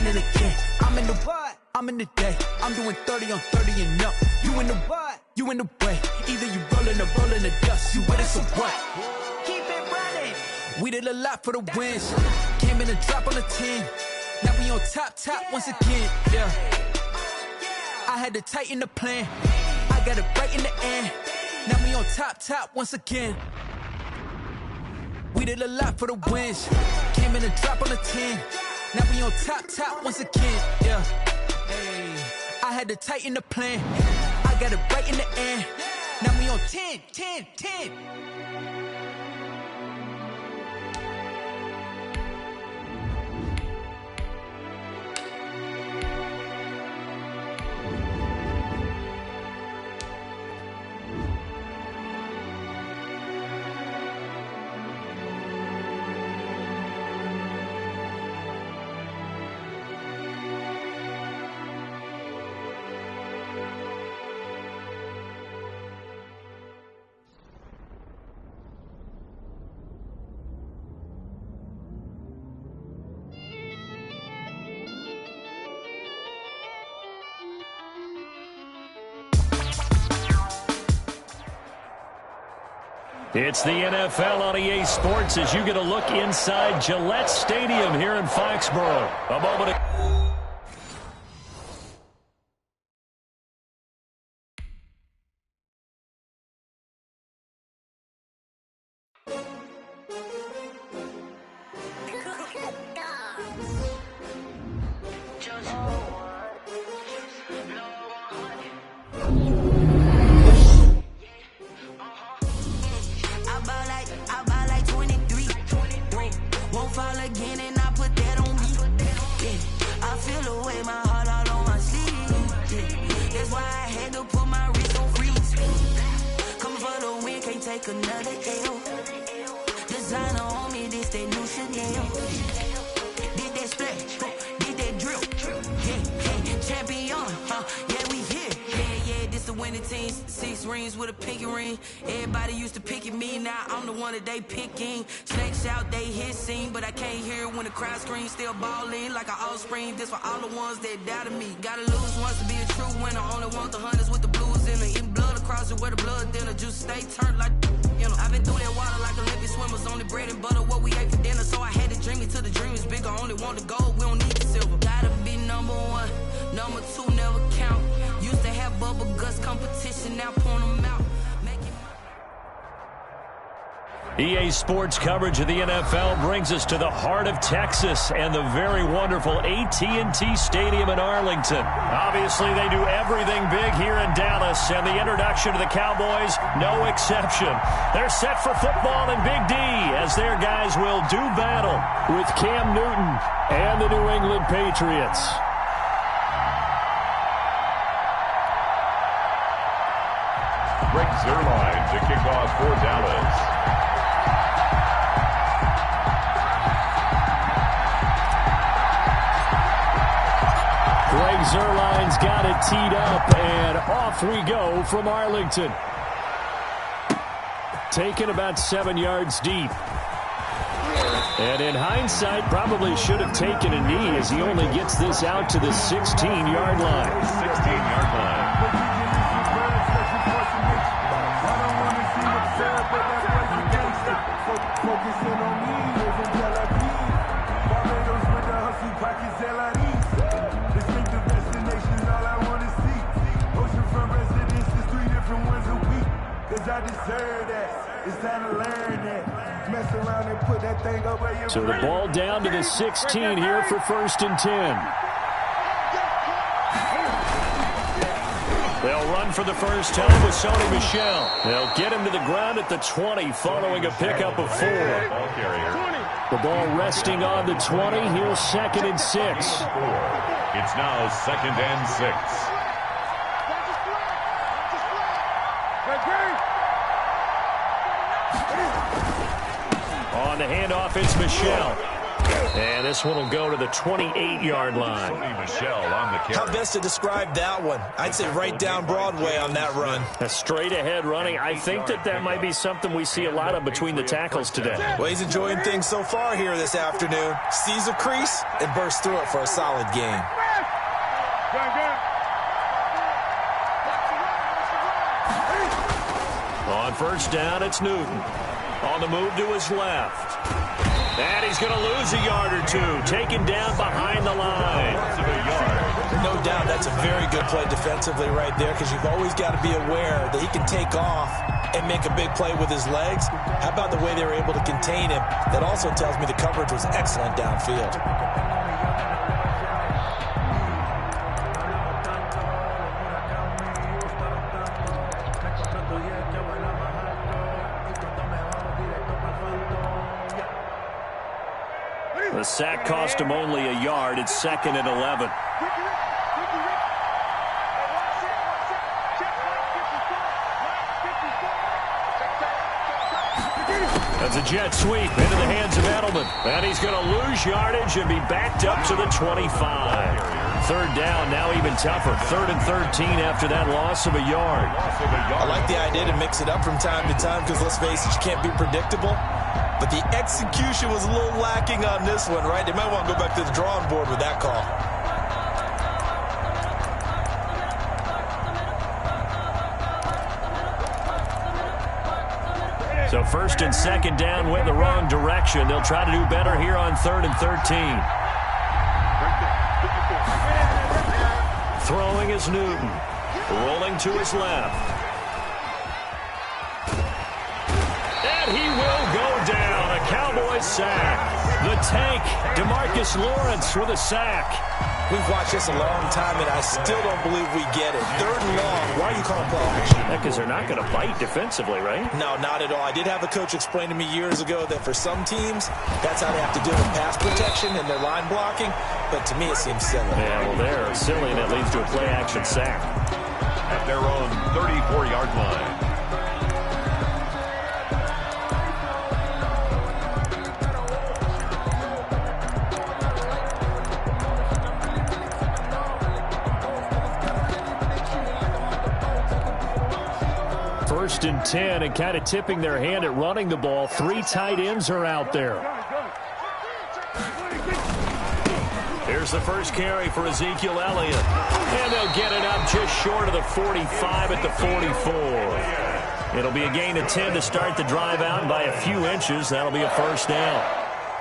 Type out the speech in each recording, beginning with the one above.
it again. I'm in the what? I'm in the day. I'm doing 30 on 30 and up. You in the what? You in the way. Either you rolling or rolling the dust. You with it, so what? Keep it running. We did a lot for the wins. Came in a drop on the 10. Now we on top once again. Yeah. I had to tighten the plan. I got it right in the end. Now we on top once again. We did a lot for the wins. Came in a drop on the 10. Now we on top once again. Yeah. Hey. I had to tighten the plan. I got it right in the end. Now we on 10. It's the NFL on EA Sports as you get a look inside Gillette Stadium here in Foxborough. A moment ago. They picking snakes out, they hissing, but I can't hear it when the crowd screams. Still balling like an offspring. This for all the ones that doubted me. Gotta lose once to be a true winner. Only want the hunters with the blues in it. Eating blood across it where the blood dinner. Juice stay turned like, you know. I've been through that water like Olympic swimmers. Only bread and butter what we ate for dinner. So I had to dream it till the dream is bigger. Only want the gold, we don't need the silver. Gotta be number one, number two never count. Used to have bubble guts competition, now point them out. EA Sports coverage of the NFL brings us to the heart of Texas and the very wonderful AT&T Stadium in Arlington. Obviously, they do everything big here in Dallas, and the introduction to the Cowboys, no exception. They're set for football in Big D as their guys will do battle with Cam Newton and the New England Patriots. Greg Zuerlein to kick off for Dallas. Greg Zuerlein's got it teed up, and off we go from Arlington. Taken about 7 yards deep. And in hindsight, probably should have taken a knee as he only gets this out to the 16-yard line. 16-yard line. I deserve that. It's time to learn that. Mess around and put that thing over your So the ball down to the 16 here for 1st and 10. They'll run for the first time with Sony Michel. They'll get him to the ground at the 20 following a pickup of 4. The ball resting on the 20. Here's 2nd and 6. It's now 2nd and 6. On the handoff, it's Michel. And this one will go to the 28-yard line. Michelle on the carry. How best to describe that one? I'd say right down Broadway on that run. A straight-ahead running. I think that might be something we see a lot of between the tackles today. Well, he's enjoying things so far here this afternoon. Sees a crease and bursts through it for a solid gain. On first down, it's Newton. On the move to his left. And he's going to lose a yard or two. Taken down behind the line. No doubt that's a very good play defensively right there, because you've always got to be aware that he can take off and make a big play with his legs. How about the way they were able to contain him? That also tells me the coverage was excellent downfield. The sack cost him only a yard. It's 2nd and 11. That's a jet sweep into the hands of Edelman. And he's going to lose yardage and be backed up to the 25. Third down, now even tougher. 3rd and 13 after that loss of a yard. I like the idea to mix it up from time to time, because let's face it, you can't be predictable. But the execution was a little lacking on this one, right? They might want to go back to the drawing board with that call. So 1st and 2nd down went the wrong direction. They'll try to do better here on 3rd and 13. Throwing is Newton. Rolling to his left. And he will go down. A Cowboys sack. The tank, DeMarcus Lawrence with a sack. We've watched this a long time, and I still don't believe we get it. 3rd and long. Why are you calling play action? Because they're not going to bite defensively, right? No, not at all. I did have a coach explain to me years ago that for some teams, that's how they have to deal with pass protection and their line blocking. But to me, it seems silly. Yeah, well, they're silly, and that leads to a play-action sack. At their own 34-yard line. First and 10, and kind of tipping their hand at running the ball. 3 tight ends are out there. Here's the first carry for Ezekiel Elliott. And they'll get it up just short of the 45 at the 44. It'll be a gain of 10 to start the drive out, and by a few inches, that'll be a first down.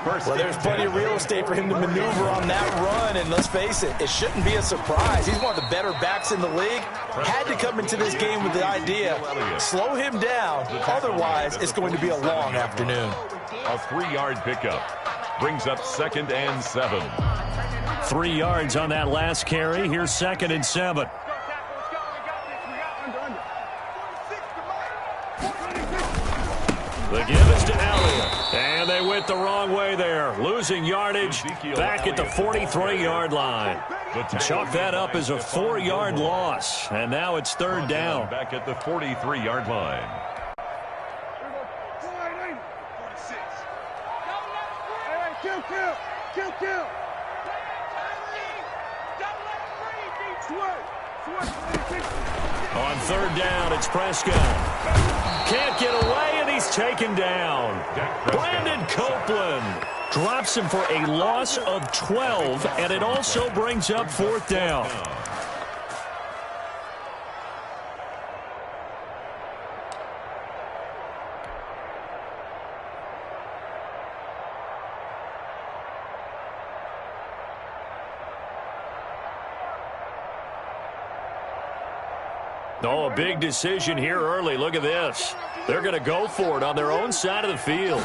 Well, there's plenty of real estate for him to maneuver on that run, and let's face it, it shouldn't be a surprise. He's one of the better backs in the league. Had to come into this game with the idea, slow him down, otherwise it's going to be a long afternoon. A 3-yard pickup brings up 2nd and 7. 3 yards on that last carry. Here's 2nd and 7. The give is to Elliott. And they went the wrong way there. Losing yardage back at the 43-yard line. Chalk that up as a 4-yard loss. And now it's 3rd down. Back at the 43-yard line. On 3rd down, it's Prescott. Can't get away, and he's taken down. Brandon Copeland drops him for a loss of 12, and it also brings up 4th down. Oh, a big decision here early. Look at this. They're going to go for it on their own side of the field.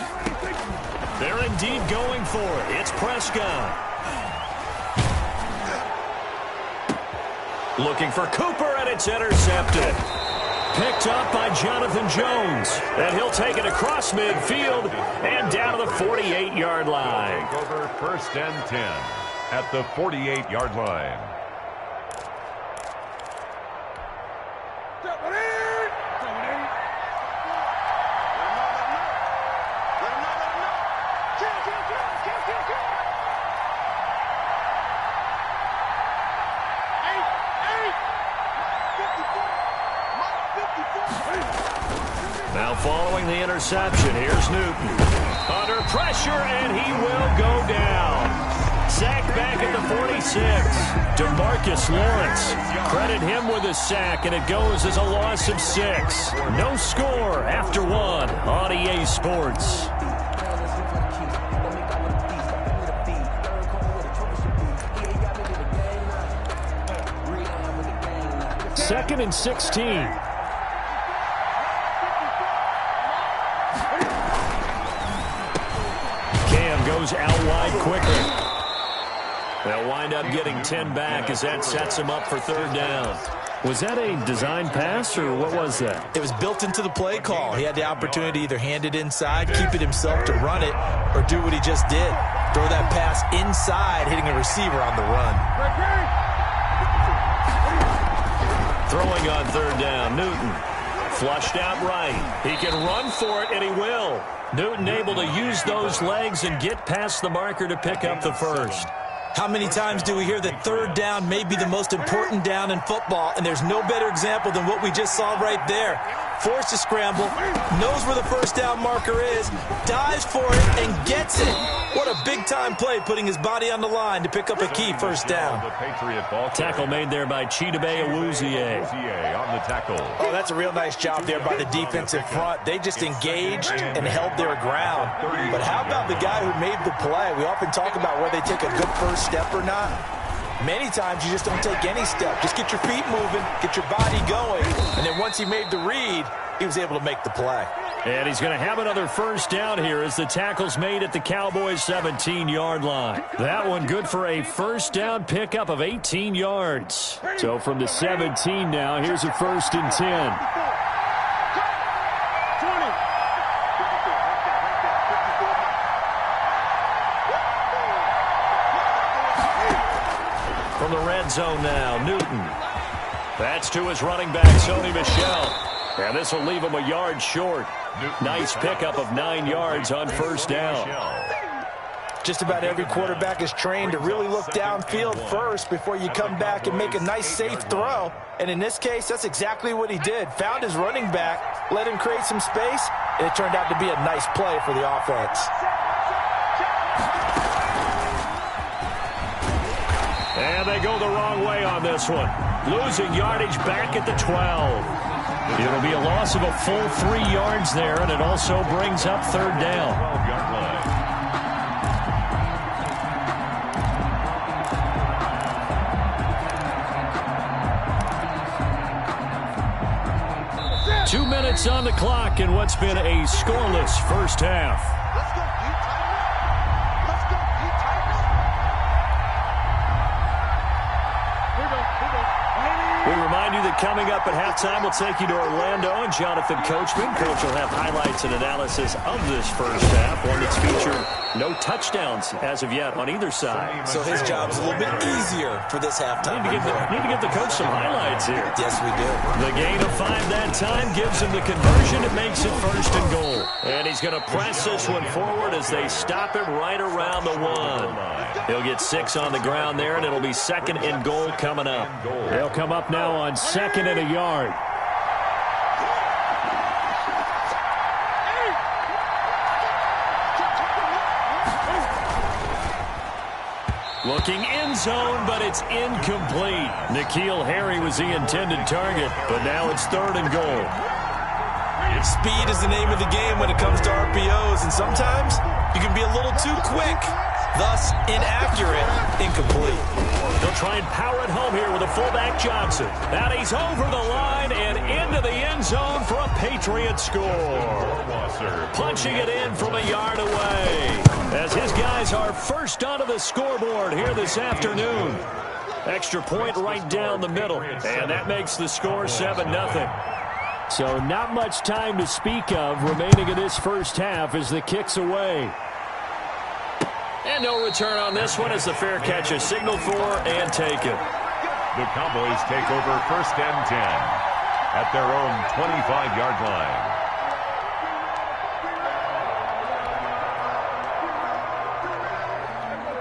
They're indeed going for it. It's Prescott. Looking for Cooper, and it's intercepted. Picked up by Jonathan Jones. And he'll take it across midfield and down to the 48-yard line. Over 1st and 10 at the 48-yard line. following the interception. Here's Newton. Under pressure, and he will go down. Sack back at the 46. DeMarcus Lawrence. Credit him with a sack, and it goes as a loss of 6. No score after 1 on EA Sports. Second and 16. Cam goes out wide quickly. They'll wind up getting 10 back as that sets him up for 3rd down. Was that a design pass, or what was that? It was built into the play call. He had the opportunity to either hand it inside, keep it himself to run it, or do what he just did. Throw that pass inside, hitting a receiver on the run. Throwing on 3rd down, Newton. Flushed out right. He can run for it, and he will. Newton able to use those legs and get past the marker to pick up the first. How many times do we hear that 3rd down may be the most important down in football, and there's no better example than what we just saw right there. Forced to scramble, knows where the 1st down marker is, dives for it, and gets it. What a big-time play, putting his body on the line to pick up a key 1st down. Tackle made there by Chidobe Awuzie. On the tackle. Oh, that's a real nice job there by the defensive front. They just engaged and held their ground. But how about the guy who made the play? We often talk about whether they take a good first step or not. Many times you just don't take any step. Just get your feet moving, get your body going, and then once he made the read, he was able to make the play. And he's going to have another 1st down here as the tackle's made at the Cowboys' 17-yard line. That one good for a 1st down pickup of 18 yards. So from the 17 now, here's a 1st and 10. From the red zone now, Newton. That's to his running back, Sony Michel. And this will leave him a yard short. Nice pickup of 9 yards on 1st down. Just about every quarterback is trained to really look downfield first before you come back and make a nice, safe throw. And in this case, that's exactly what he did. Found his running back, let him create some space, and it turned out to be a nice play for the offense. And they go the wrong way on this one. Losing yardage back at the 12. It'll be a loss of a full 3 yards there, and it also brings up 3rd down. 12-yard line. 2 minutes on the clock in what's been a scoreless first half. We remind you that coming up at halftime, we'll take you to Orlando and Jonathan Coachman. Coach will have highlights and analysis of this first half, one that's featured no touchdowns as of yet on either side. So his job's a little bit easier for this halftime. Need to give the coach some highlights here. Yes, we do. The gain of 5 that time gives him the conversion. It makes it 1st and goal. And he's going to press this one forward as they stop him right around the 1. He'll get 6 on the ground there, and it'll be 2nd and goal coming up. They'll come up now on 2nd and a yard. Looking end zone, but it's incomplete. N'Keal Harry was the intended target, but now it's 3rd and goal. Speed is the name of the game when it comes to RPOs, and sometimes you can be a little too quick, thus inaccurate, incomplete. They'll try and power it home here with a fullback Johnson. Now he's over the line and into the end zone for a Patriot score. Punching it in from a yard away as his guys are first onto the scoreboard here this afternoon. Extra point right down the middle, and that makes the score 7-0. So not much time to speak of remaining in this first half as the kick's away. And no return on this one as the fair catch is signaled for and taken. The Cowboys take over 1st and 10 at their own 25-yard line.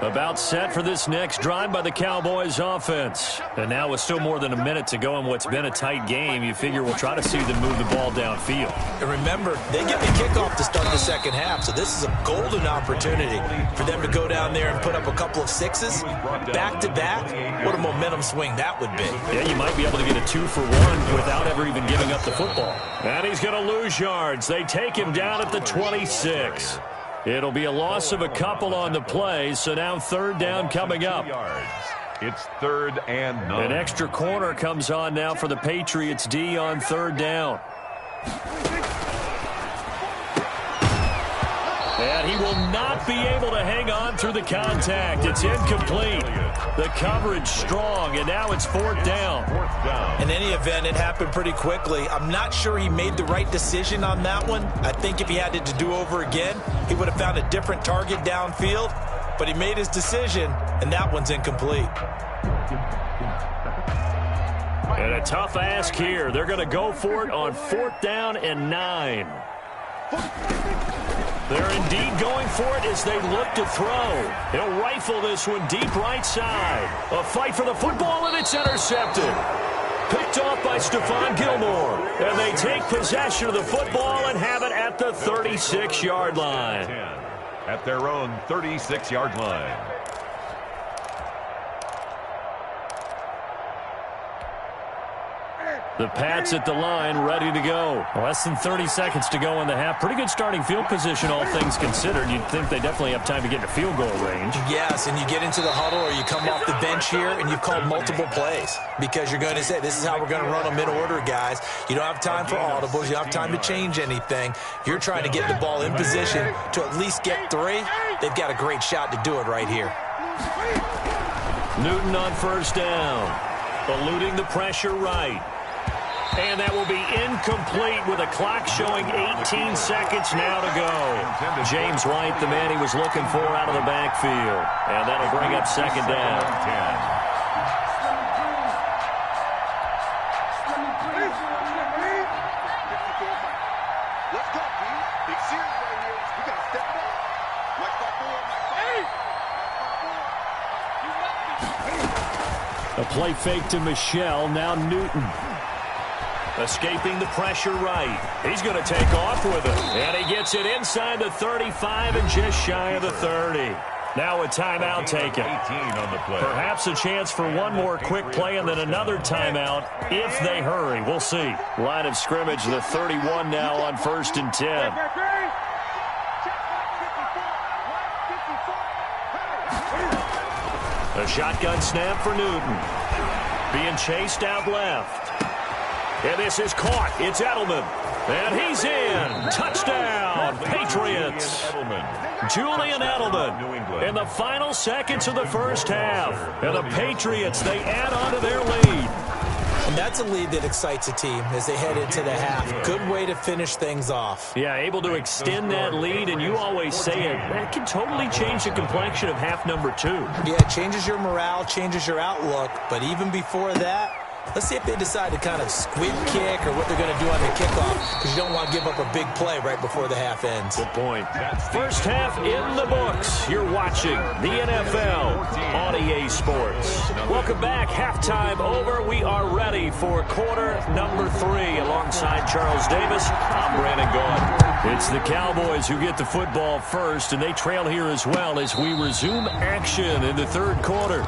About set for this next drive by the Cowboys offense. And now with still more than a minute to go in what's been a tight game, you figure we'll try to see them move the ball downfield. And remember, they get the kickoff to start the second half, so this is a golden opportunity for them to go down there and put up a couple of sixes back-to-back. What a momentum swing that would be. Yeah, you might be able to get a 2-for-1 without ever even giving up the football. And he's going to lose yards. They take him down at the 26. It'll be a loss of a couple on the play, so now third down coming up. It's 3rd and 9. An extra corner comes on now for the Patriots D on third down. And he will not be able to hang on through the contact. It's incomplete. The coverage strong, and now it's fourth down. In any event, it happened pretty quickly. I'm not sure he made the right decision on that one. I think if he had it to do over again, he would have found a different target downfield. But he made his decision, and that one's incomplete. And a tough ask here. They're going to go for it on 4th down and 9. They're indeed going for it as they look to throw. He'll rifle this one deep right side. A fight for the football, and it's intercepted. Picked off by Stephon Gilmore. And they take possession of the football and have it at the 36-yard line. At their own 36-yard line. The Pats at the line, ready to go. Less than 30 seconds to go in the half. Pretty good starting field position, all things considered. You'd think they definitely have time to get to field goal range. Yes, and you get into the huddle or you come off the bench here and you've called multiple plays because you're going to say, this is how we're going to run them in order, guys. You don't have time for audibles. You don't have time to change anything. You're trying to get the ball in position to at least get 3. They've got a great shot to do it right here. Newton on first down. Eluding the pressure right. And that will be incomplete with a clock showing 18 seconds now to go. James White, the man he was looking for out of the backfield. And that'll bring up second down. A play fake to Michelle, now Newton. Escaping the pressure right. He's going to take off with it. And he gets it inside the 35 and just shy of the 30. Now a timeout taken. 18 on the play. Perhaps a chance for one more quick play and then another timeout if they hurry. We'll see. Line of scrimmage, the 31 now on 1st and 10. A shotgun snap for Newton. Being chased out left. And this is caught. It's Edelman. And he's in. Touchdown, Patriots. Julian Edelman in the final seconds of the first half. And the Patriots, they add on to their lead. And that's a lead that excites a team as they head into the half. Good way to finish things off. Yeah, able to extend that lead, and you always say it, that can totally change the complexion of half number 2. Yeah, it changes your morale, changes your outlook. But even before that, let's see if they decide to kind of squib kick or what they're going to do on the kickoff, because you don't want to give up a big play right before the half ends. Good point. First half in the books. You're watching the NFL on EA Sports. Welcome back. Halftime over. We are ready for quarter number 3. Alongside Charles Davis, I'm Brandon Gaughan. It's the Cowboys who get the football first, and they trail here as well as we resume action in the third quarter.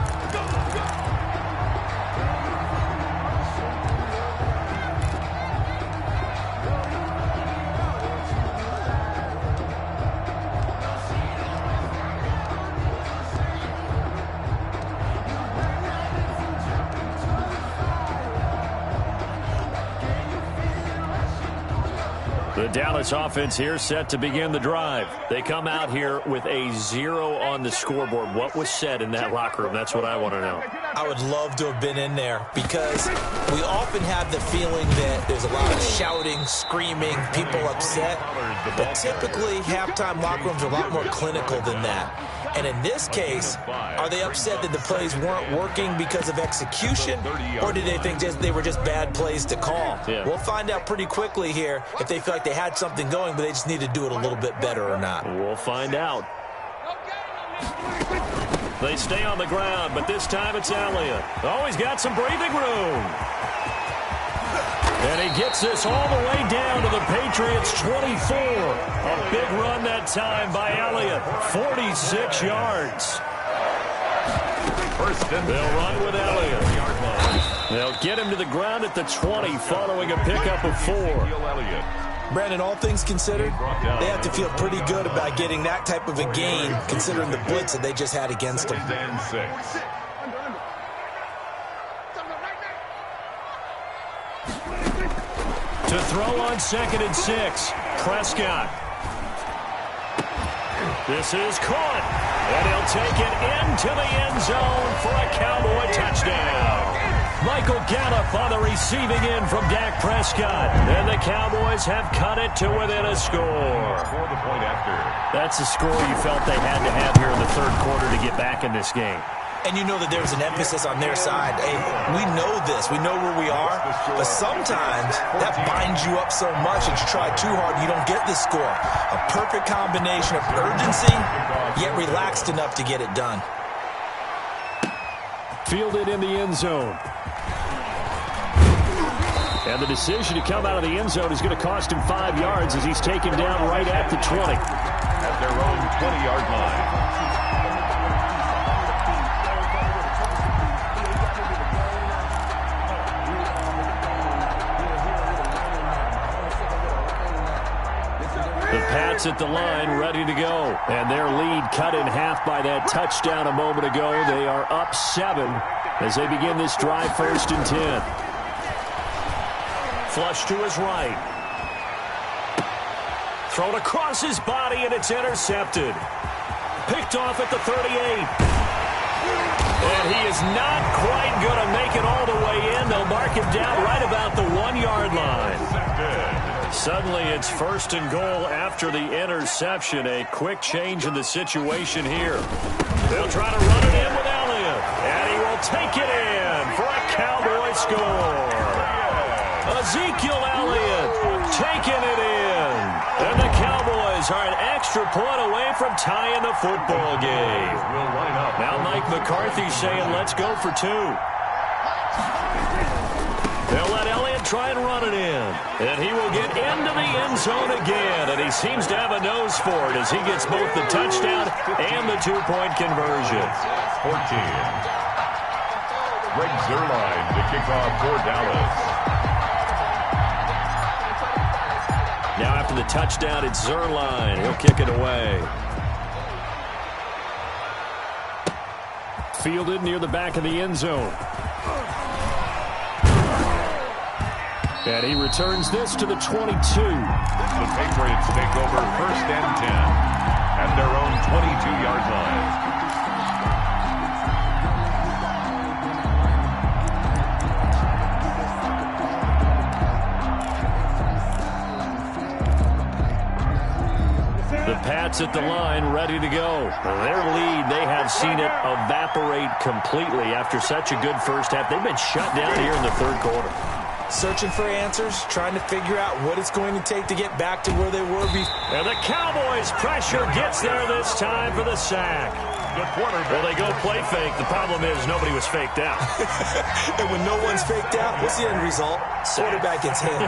The Dallas offense here set to begin the drive. They come out here with a 0 on the scoreboard. What was said in that locker room? That's what I want to know. I would love to have been in there because we often have the feeling that there's a lot of shouting, screaming, people upset. But typically, halftime locker rooms are a lot more clinical than that. And in this case, are they upset that the plays weren't working because of execution, or did they think they were just bad plays to call? Yeah. We'll find out pretty quickly here if they feel like they had something going, but they just need to do it a little bit better or not. We'll find out. They stay on the ground, but this time it's Elliott. Oh, he's got some breathing room. And he gets this all the way down to the Patriots' 24. A big run that time by Elliott. 46 yards. First and they'll run with Elliott. They'll get him to the ground at the 20 following a pickup of 4. Brandon, all things considered, they have to feel pretty good about getting that type of a gain considering the blitz that they just had against them. To throw on 2nd and 6, Prescott. This is caught, and he'll take it into the end zone for a Cowboy touchdown. Michael Gallup on the receiving end from Dak Prescott, and the Cowboys have cut it to within a score. That's the score you felt they had to have here in the third quarter to get back in this game. And you know that there's an emphasis on their side. Hey, we know this. We know where we are. But sometimes that binds you up so much that you try too hard and you don't get the score. A perfect combination of urgency, yet relaxed enough to get it done. Fielded in the end zone. And the decision to come out of the end zone is going to cost him 5 yards as he's taken down right at the 20. At their own 20-yard line. The Pats at the line, ready to go. And their lead cut in half by that touchdown a moment ago. They are up 7 as they begin this drive, 1st and 10. Flush to his right. Thrown across his body, and it's intercepted. Picked off at the 38. And he is not quite going to make it all the way in. They'll mark him down right about the 1-yard line. Suddenly it's 1st and goal after the interception. A quick change in the situation here. They'll try to run it in with Elliott. And he will take it in for a Cowboy score. Ezekiel Elliott taking it in. And the Cowboys are an extra point away from tying the football game. Now Mike McCarthy saying, let's go for 2. They'll let Elliott try and run it in. And he will get into the end zone again. And he seems to have a nose for it as he gets both the touchdown and the 2-point conversion. 14. Greg Zuerlein to kick off for Dallas. Now after the touchdown, it's Zuerlein. He'll kick it away. Fielded near the back of the end zone. And he returns this to the 22. The Patriots take over 1st and 10 at their own 22-yard line. The Pats at the line, ready to go. Their lead, they have seen it evaporate completely after such a good first half. They've been shut down here in the third quarter. Searching for answers, trying to figure out what it's going to take to get back to where they were before. And the Cowboys' pressure gets there this time for the sack. Well, they go play fake. The problem is nobody was faked out. And when no one's faked out, what's the end result? Quarterback gets hit.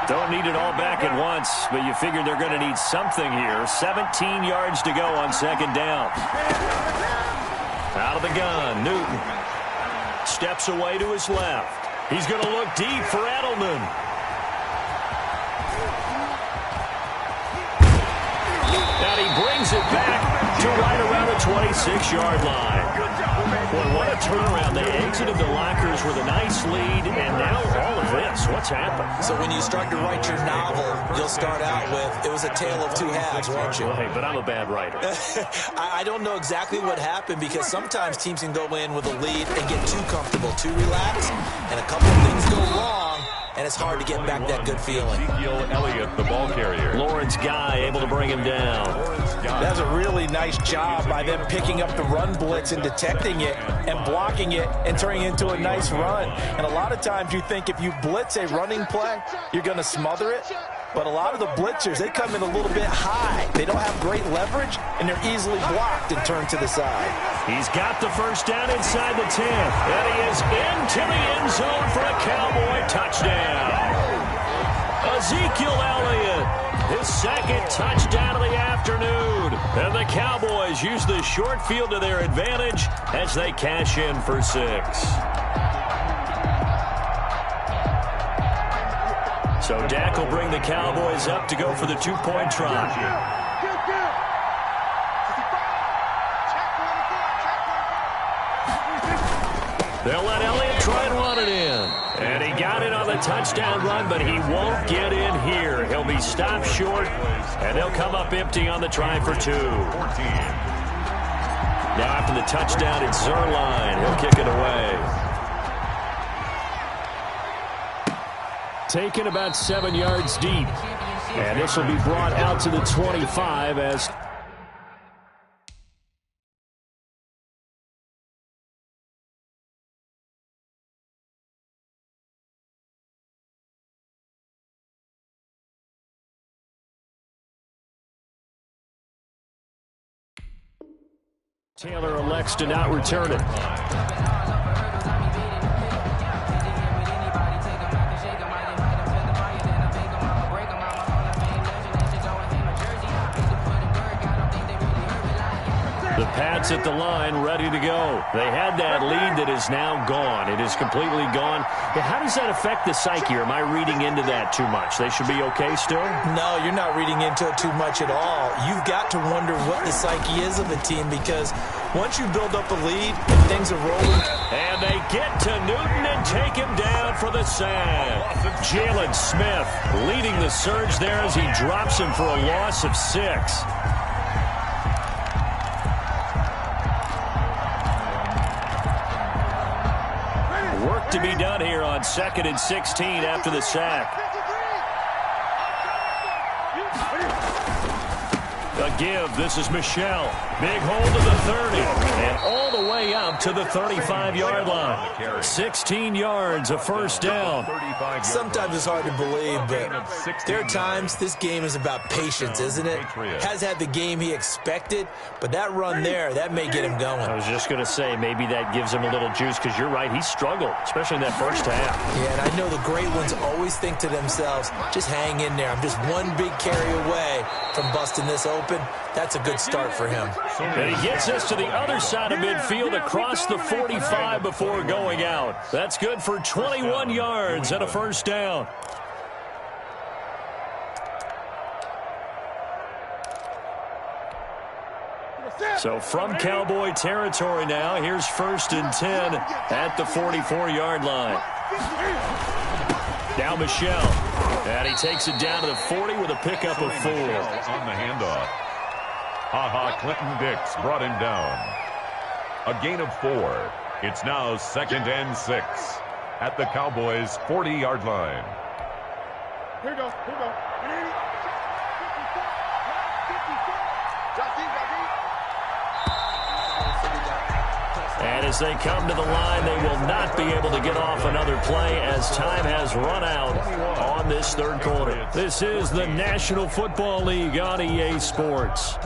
Don't need it all back at once, but you figure they're going to need something here. 17 yards to go on 2nd down. Out of the gun, Newton steps away to his left. He's going to look deep for Edelman. And he brings it back to right around the 26-yard line. Boy, what a turnaround. They exited the lockers with a nice lead, and now all of this. What's happened? So when you start to write your novel, you'll start out with, it was a tale of 2 halves, won't you? Well, hey, but I'm a bad writer. I don't know exactly what happened because sometimes teams can go in with a lead and get too comfortable, too relaxed, and a couple of things go wrong, and it's hard to get back that good feeling. Ezekiel Elliott, the ball carrier. Lawrence Guy able to bring him down. That's a really nice job by them picking up the run blitz and detecting it and blocking it and turning it into a nice run. And a lot of times you think if you blitz a running play, you're going to smother it. But a lot of the blitzers, they come in a little bit high. They don't have great leverage, and they're easily blocked and turned to the side. He's got the first down inside the 10. And he is into the end zone for a Cowboy touchdown. Ezekiel Elliott, his second touchdown of the afternoon. And the Cowboys use the short field to their advantage as they cash in for 6. So Dak will bring the Cowboys up to go for the 2-point try. They'll let Elliott try and run it in. And he got it on the touchdown run, but he won't get in here. He'll be stopped short, and they'll come up empty on the try for 2. Now after the touchdown, it's Zerline. He'll kick it away. Taken about 7 yards deep. And this will be brought out to the 25 as... Taylor elects to not return it. The Pats at the line, ready to go. They had that lead that is now gone. It is completely gone. How does that affect the psyche? Or am I reading into that too much? They should be okay still? No, you're not reading into it too much at all. You've got to wonder what the psyche is of a team, because once you build up a lead and things are rolling. And they get to Newton and take him down for the sack. Jalen Smith leading the surge there as he drops him for a loss of 6. Work to be done here on 2nd and 16 after the sack. A give. This is Michelle. Big hold to the 30. And all the way up to the 35-yard line. 16 yards, a first down. Sometimes it's hard to believe, but there are times this game is about patience, isn't it? Has had the game he expected, but that run there, that may get him going. I was just going to say, maybe that gives him a little juice, because you're right, he struggled, especially in that first half. Yeah, and I know the great ones always think to themselves, just hang in there. I'm just one big carry away from busting this open. That's a good start for him. And he gets us to the other side of midfield across the 45 before going out. That's good for 21 yards and a first down. So from Cowboy territory now, here's 1st and 10 at the 44-yard line. Now Michelle. And he takes it down to the 40 with a pickup of 4. On the handoff. Clinton Dix brought him down. A gain of 4. It's now 2nd and 6 at the Cowboys' 40-yard line. Here we go. And as they come to the line, they will not be able to get off another play as time has run out on this third quarter. This is the National Football League on EA Sports.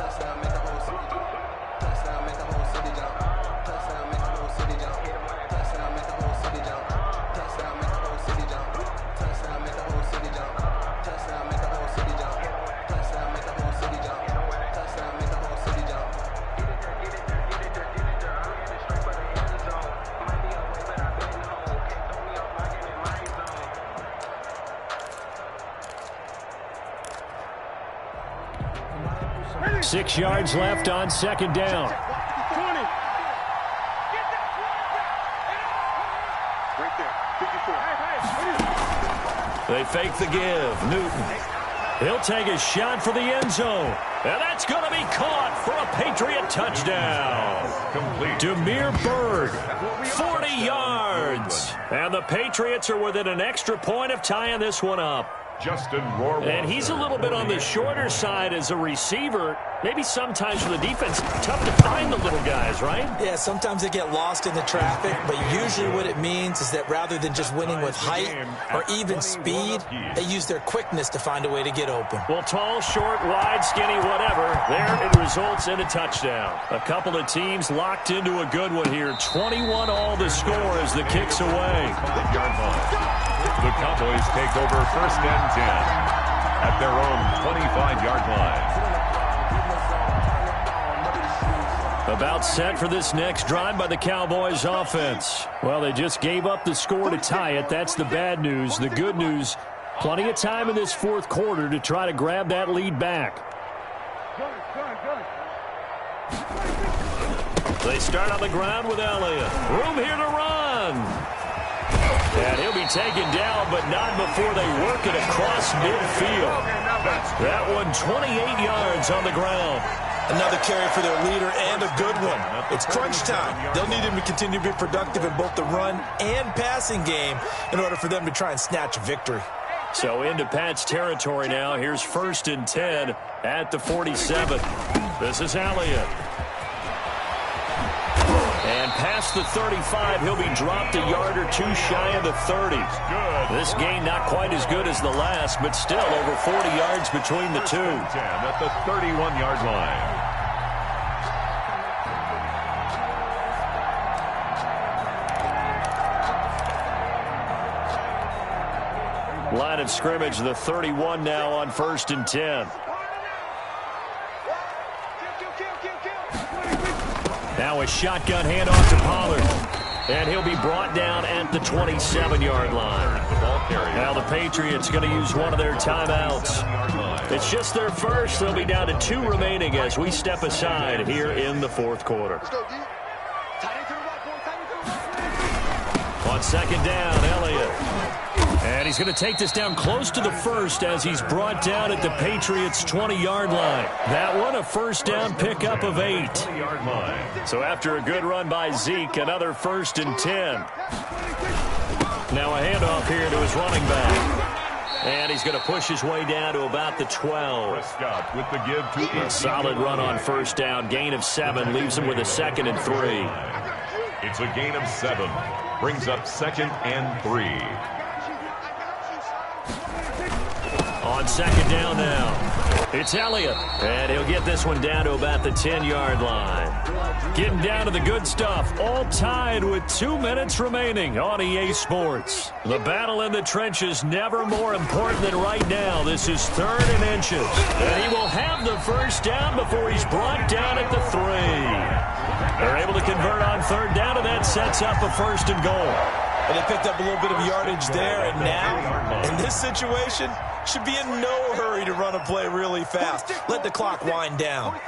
Ready. 6 yards left on 2nd down. 20. Right there. 54. They fake the give. Newton. He'll take a shot for the end zone. And that's going to be caught for a Patriot touchdown. Complete. Demir Bird, 40 yards. And the Patriots are within an extra point of tying this one up. Justin Rohrwasser. And he's a little bit on the shorter side as a receiver. Maybe sometimes for the defense, tough to find the little guys, right? Yeah, sometimes they get lost in the traffic, but usually what it means is that rather than just winning with height or even speed, they use their quickness to find a way to get open. Well, tall, short, wide, skinny, whatever, there it results in a touchdown. A couple of teams locked into a good one here. 21 all the score as the kick's away. The Cowboys take over 1st and 10 at their own 25-yard line. About set for this next drive by the Cowboys offense. Well, they just gave up the score to tie it. That's the bad news. The good news, plenty of time in this 4th quarter to try to grab that lead back. They start on the ground with Elliott. Room here to run. And he'll be taken down, but not before they work it across midfield. That one 28 yards on the ground. Another carry for their leader and a good one. It's crunch time. They'll need him to continue to be productive in both the run and passing game in order for them to try and snatch a victory. So into Pat's territory now. Here's 1st and 10 at the 47. This is Elliott. And past the 35, he'll be dropped a yard or two shy of the 30. This gain not quite as good as the last, but still over 40 yards between the two. 10 at the 31-yard line. Line of scrimmage, the 31 now on 1st and 10. Now a shotgun handoff to Pollard. And he'll be brought down at the 27-yard line. Now the Patriots going to use one of their timeouts. It's just their first. They'll be down to 2 remaining as we step aside here in the 4th quarter. On 2nd down, Elliott. And he's going to take this down close to the 1st as he's brought down at the Patriots' 20-yard line. That one a 1st down pickup of 8. So after a good run by Zeke, another 1st and 10. Now a handoff here to his running back. And he's going to push his way down to about the 12. Prescott with the give to a solid run on 1st down. Gain of 7 leaves him with a 2nd and 3. It's a gain of 7. Brings up 2nd and 3. On 2nd down now, it's Elliott, and he'll get this one down to about the 10-yard line. Getting down to the good stuff, all tied with 2 minutes remaining on EA Sports. The battle in the trenches never more important than right now. This is 3rd and inches, and he will have the 1st down before he's brought down at the 3. They're able to convert on 3rd down, and that sets up a 1st and goal. And they picked up a little bit of yardage there, and now, in this situation, should be in no hurry to run a play really fast. Let the clock wind down.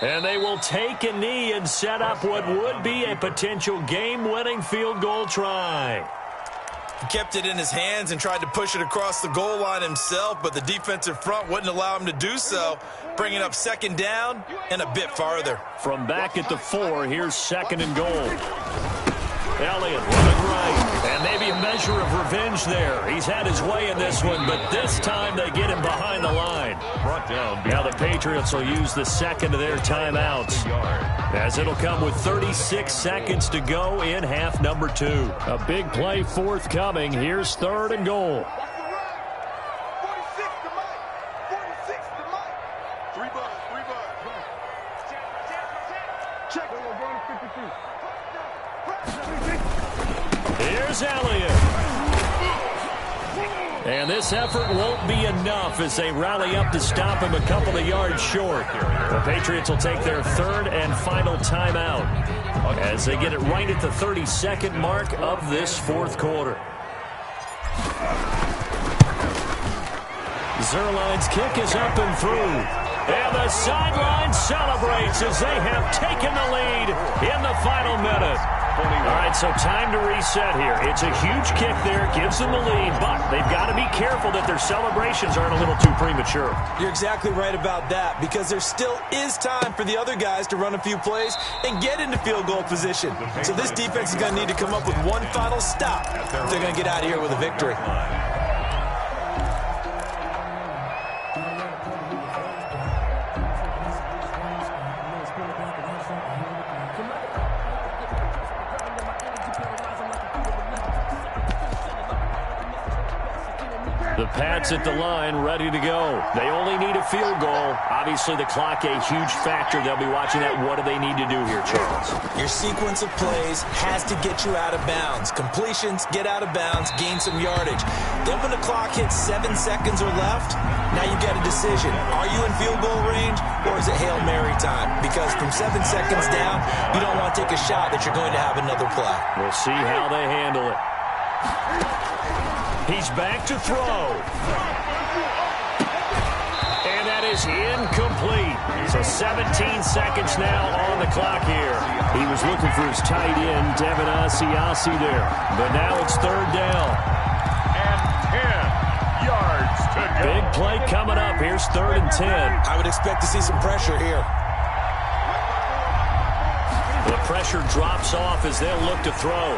And they will take a knee and set up what would be a potential game-winning field goal try. He kept it in his hands and tried to push it across the goal line himself, but the defensive front wouldn't allow him to do so, bringing up 2nd down and a bit farther. From back at the 4, here's 2nd and goal. Elliott running right, and maybe a measure of revenge there. He's had his way in this one, but this time they get him behind the line. Brought down. Now the Patriots will use the 2nd of their timeouts, as it'll come with 36 seconds to go in half number 2. A big play forthcoming. Here's 3rd and goal. Here's Elliott. And this effort won't be enough as they rally up to stop him a couple of yards short. The Patriots will take their 3rd and final timeout as they get it right at the 32nd mark of this 4th quarter. Zerline's kick is up and through. And the sideline celebrates as they have taken the lead in the final minute. All right, so time to reset here. It's a huge kick there, gives them the lead, but they've got to be careful that their celebrations aren't a little too premature. You're exactly right about that, because there still is time for the other guys to run a few plays and get into field goal position. So this defense is going to need to come up with one final stop if they're going to get out of here with a victory. The Pats at the line, ready to go. They only need a field goal. Obviously, the clock a huge factor. They'll be watching that. What do they need to do here, Charles? Your sequence of plays has to get you out of bounds. Completions, get out of bounds, gain some yardage. Then when the clock hits 7 seconds or left, now you've got a decision. Are you in field goal range, or is it Hail Mary time? Because from 7 seconds down, you don't want to take a shot that you're going to have another play. We'll see how they handle it. He's back to throw. And that is incomplete. So 17 seconds now on the clock here. He was looking for his tight end, Devin Asiasi there. But now it's third down. And 10 yards to go. Big play coming up. Here's 3rd and 10. I would expect to see some pressure here. The pressure drops off as they'll look to throw.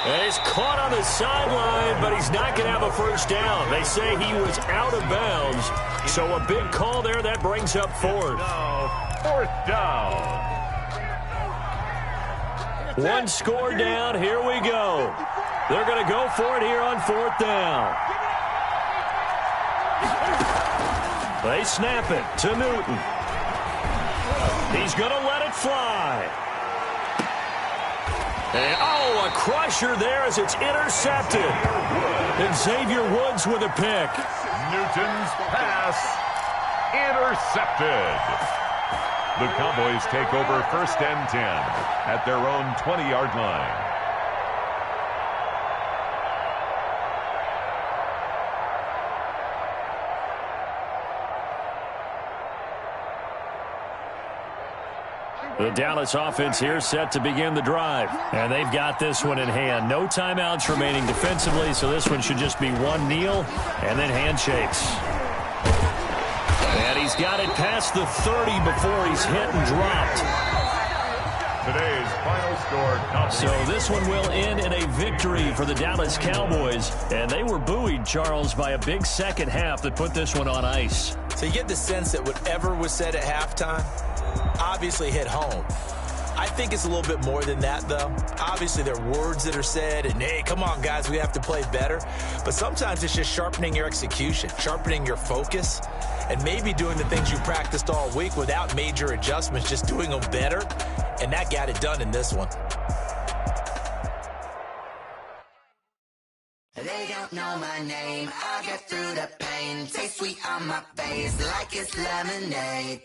And he's caught on the sideline, but he's not going to have a first down. They say he was out of bounds. So a big call there. That brings up 4th. Now, 4th down. One score down. Here we go. They're going to go for it here on 4th down. They snap it to Newton. He's going to let it fly. And, a crusher there as it's intercepted. And Xavier Woods with a pick. Newton's pass intercepted. The Cowboys take over 1st and 10 at their own 20-yard line. The Dallas offense here set to begin the drive. And they've got this one in hand. No timeouts remaining defensively, so this one should just be one kneel and then handshakes. And he's got it past the 30 before he's hit and dropped. Today's final score. So this one will end in a victory for the Dallas Cowboys. And they were buoyed, Charles, by a big second half that put this one on ice. So you get the sense that whatever was said at halftime obviously hit home. I think it's a little bit more than that, though. Obviously, there are words that are said, and, hey, come on, guys, we have to play better. But sometimes it's just sharpening your execution, sharpening your focus, and maybe doing the things you practiced all week without major adjustments, just doing them better, and that got it done in this one. They don't know my name, I'll get through the pain. Taste sweet on my face like it's lemonade.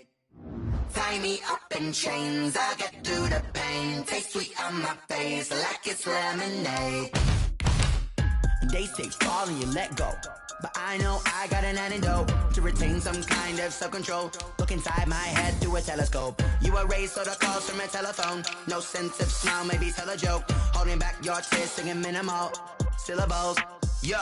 Tie me up in chains, I'll get through the pain. Taste sweet on my face like it's lemonade. They say fall and you let go, but I know I got an antidote to retain some kind of self-control. Look inside my head through a telescope. You erase all the calls from a telephone. No sense of smile, maybe tell a joke. Holding back your tears, singing minimal syllables. Yeah.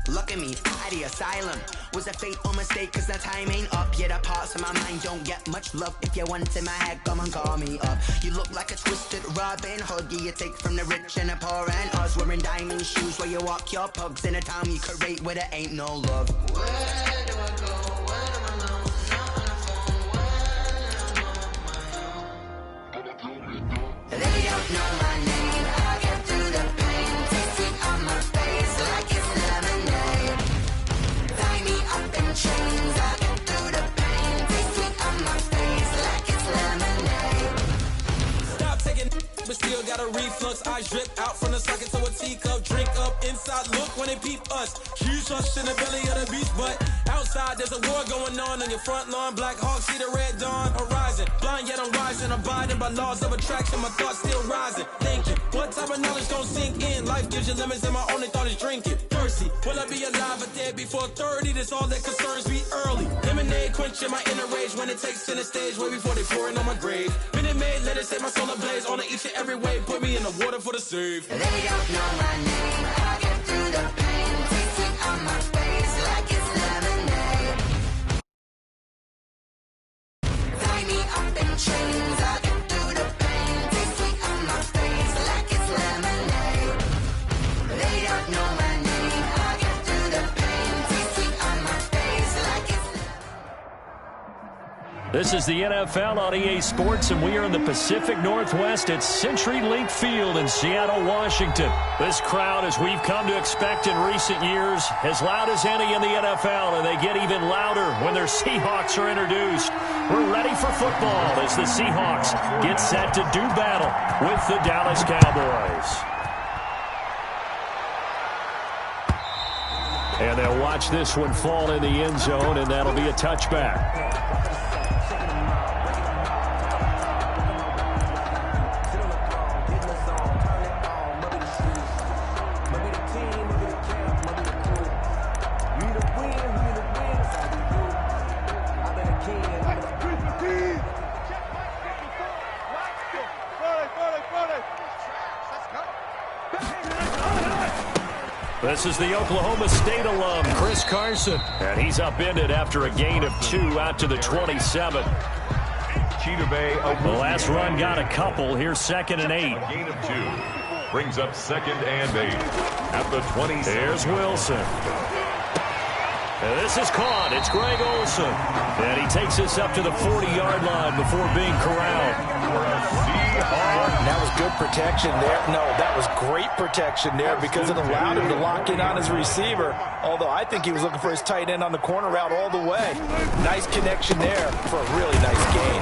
Look at me, at the asylum. Was a fateful mistake, cause the time ain't up. Yet the parts of my mind don't get much love. If you want in my head, come and call me up. You look like a twisted Robin Hood. You take from the rich and the poor and us. Wearing diamond shoes where you walk your pugs in a town you could rate where there ain't no love. Where do I go? Where am I alone? Not on the phone, when I'm on my own. They don't know my name. I get through the pain. Taste sweet on my face like it's lemonade. Tie me up in chains. I get through the pain. Taste sweet on my face like it's lemonade. Stop taking, but still got a reflux. I drip out from the socket to a teacup. Drink up inside. Look when they peep us. Huge us in the belly of the beast, but outside there's a war going on your front lawn. Black Hawk see the red dawn horizon. Blind yet I'm rising. abiding by laws of attraction. My thoughts still rising, thinking, what type of knowledge gon' sink in? Life gives you limits and my only thought is drinking. Thirsty, will I be alive or dead before 30? That's all that concerns me early. Lemonade quenching my inner rage when it takes center stage, way before they pouring on my grave. Minute Maid, let it set my soul ablaze. On each and every way, put me in the water for the save. They don't know my name, I get through the pain. Taste sweet on my face like it's lemonade. Tie me up in chains, I get through the pain. Taste sweet on my face like it's lemonade. They don't know my name, I get through the pain. Taste sweet on my face like it's lemonade. This is the NFL on EA Sports, and we are in the Pacific Northwest at CenturyLink Field in Seattle, Washington. This crowd, as we've come to expect in recent years, as loud as any in the NFL, and they get even louder when their Seahawks are introduced. We're ready for football as the Seahawks get set to do battle with the Dallas Cowboys. And they'll watch this one fall in the end zone, and that'll be a touchback. This is the Oklahoma State alum, Chris Carson. And he's upended after a gain of 2 out to the 27. The last run got a couple. Here's 2nd and 8. A gain of 2 brings up 2nd and 8 at the 27. Here's Wilson. And this is caught. It's Greg Olsen. And he takes this up to the 40-yard line before being corralled. That was good protection there. No, that was great protection there because it allowed him to lock in on his receiver. Although I think he was looking for his tight end on the corner route all the way. Nice connection there for a really nice gain.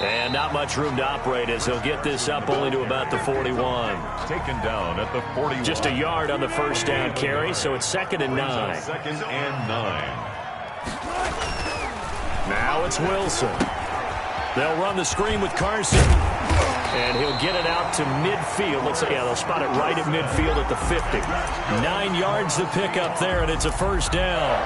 And not much room to operate as he'll get this up only to about the 41. Taken down at the 41. Just a yard on the first down carry, so it's 2nd and 9. 2nd and 9. Now it's Wilson. They'll run the screen with Carson. And he'll get it out to midfield. Let's say, yeah, they'll spot it right at midfield at the 50. 9 yards to pick up there, and it's a first down.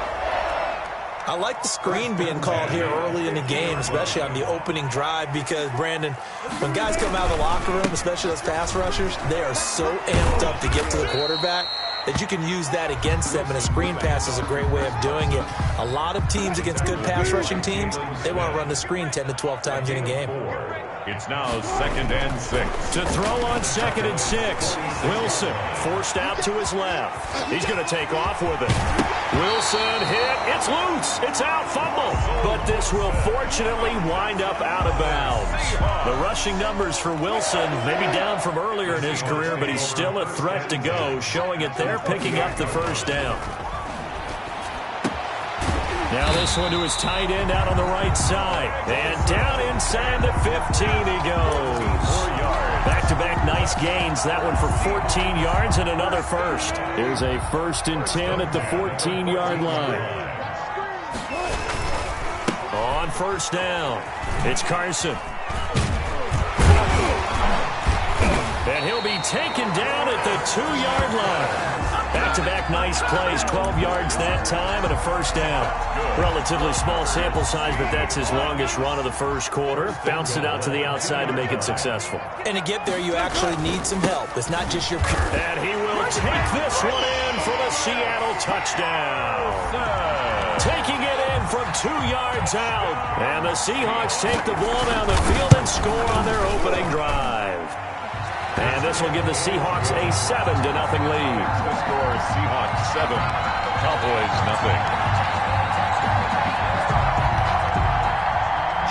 I like the screen being called here early in the game, especially on the opening drive, because, Brandon, when guys come out of the locker room, especially those pass rushers, they are so amped up to get to the quarterback that you can use that against them, and a screen pass is a great way of doing it. A lot of teams against good pass rushing teams, they want to run the screen 10 to 12 times in a game. It's now 2nd and 6. To throw on 2nd and 6. Wilson forced out to his left. He's going to take off with it. Wilson hit. It's loose. It's out. Fumble. But this will fortunately wind up out of bounds. The rushing numbers for Wilson may be down from earlier in his career, but he's still a threat to go, showing it there, picking up the first down. Now this one to his tight end out on the right side. And down inside the 15 he goes. 4 yards. Back-to-back nice gains. That one for 14 yards and another first. Here's a 1st and 10 at the 14-yard line. On first down, it's Carson. And he'll be taken down at the 2-yard line. Back-to-back nice plays, 12 yards that time and a first down. Relatively small sample size, but that's his longest run of the first quarter. Bounced it out to the outside to make it successful. And to get there, you actually need some help. It's not just your... And he will take this one in for the Seattle touchdown. Taking it in from 2 yards out. And the Seahawks take the ball down the field and score on their opening drive. And this will give the Seahawks a 7-0 lead. The score, Seahawks 7, Cowboys 0.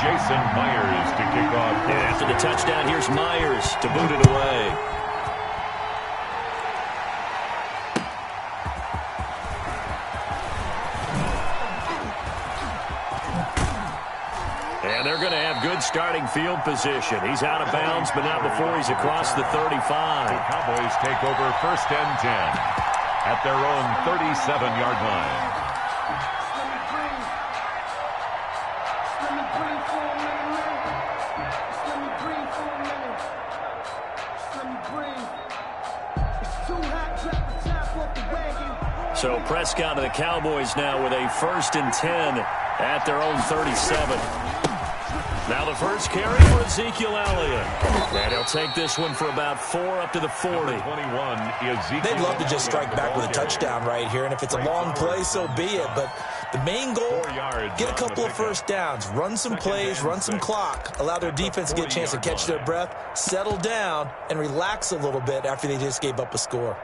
Jason Myers to kick off. And after the touchdown, here's Myers to boot it away. And they're going to have good starting field position. He's out of bounds, but not before he's across the 35. The Cowboys take over 1st and 10 at their own 37-yard line. Just let me breathe for a minute. Just let me breathe. It's too hot, drop the top off the wagon. So Prescott and the Cowboys now with a 1st and 10 at their own 37. Now the first carry for Ezekiel Elliott. And he'll take this one for about 4 up to the 40. 21, Ezekiel. They'd love to just strike back with a touchdown right here, and if it's a long play, so be it. But the main goal, get a couple of first downs, run some plays, run some clock, allow their defense to get a chance to catch their breath, settle down, and relax a little bit after they just gave up a score.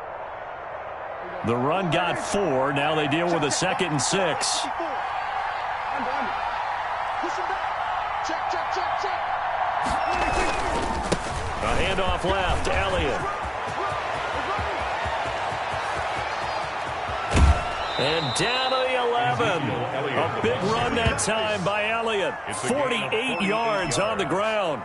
The run got 4. Now they deal with a 2nd and 6. A handoff left, Elliott. And down to the 11. A big run that time by Elliott. 48 yards on the ground.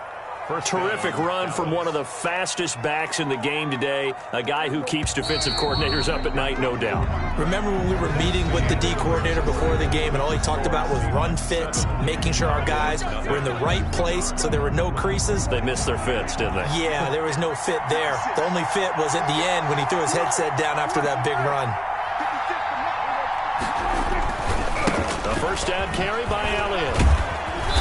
Terrific run from one of the fastest backs in the game today. A guy who keeps defensive coordinators up at night, no doubt. Remember when we were meeting with the D coordinator before the game and all he talked about was run fits, making sure our guys were in the right place so there were no creases? They missed their fits, didn't they? Yeah, there was no fit there. The only fit was at the end when he threw his headset down after that big run. The first down carry by Elliott.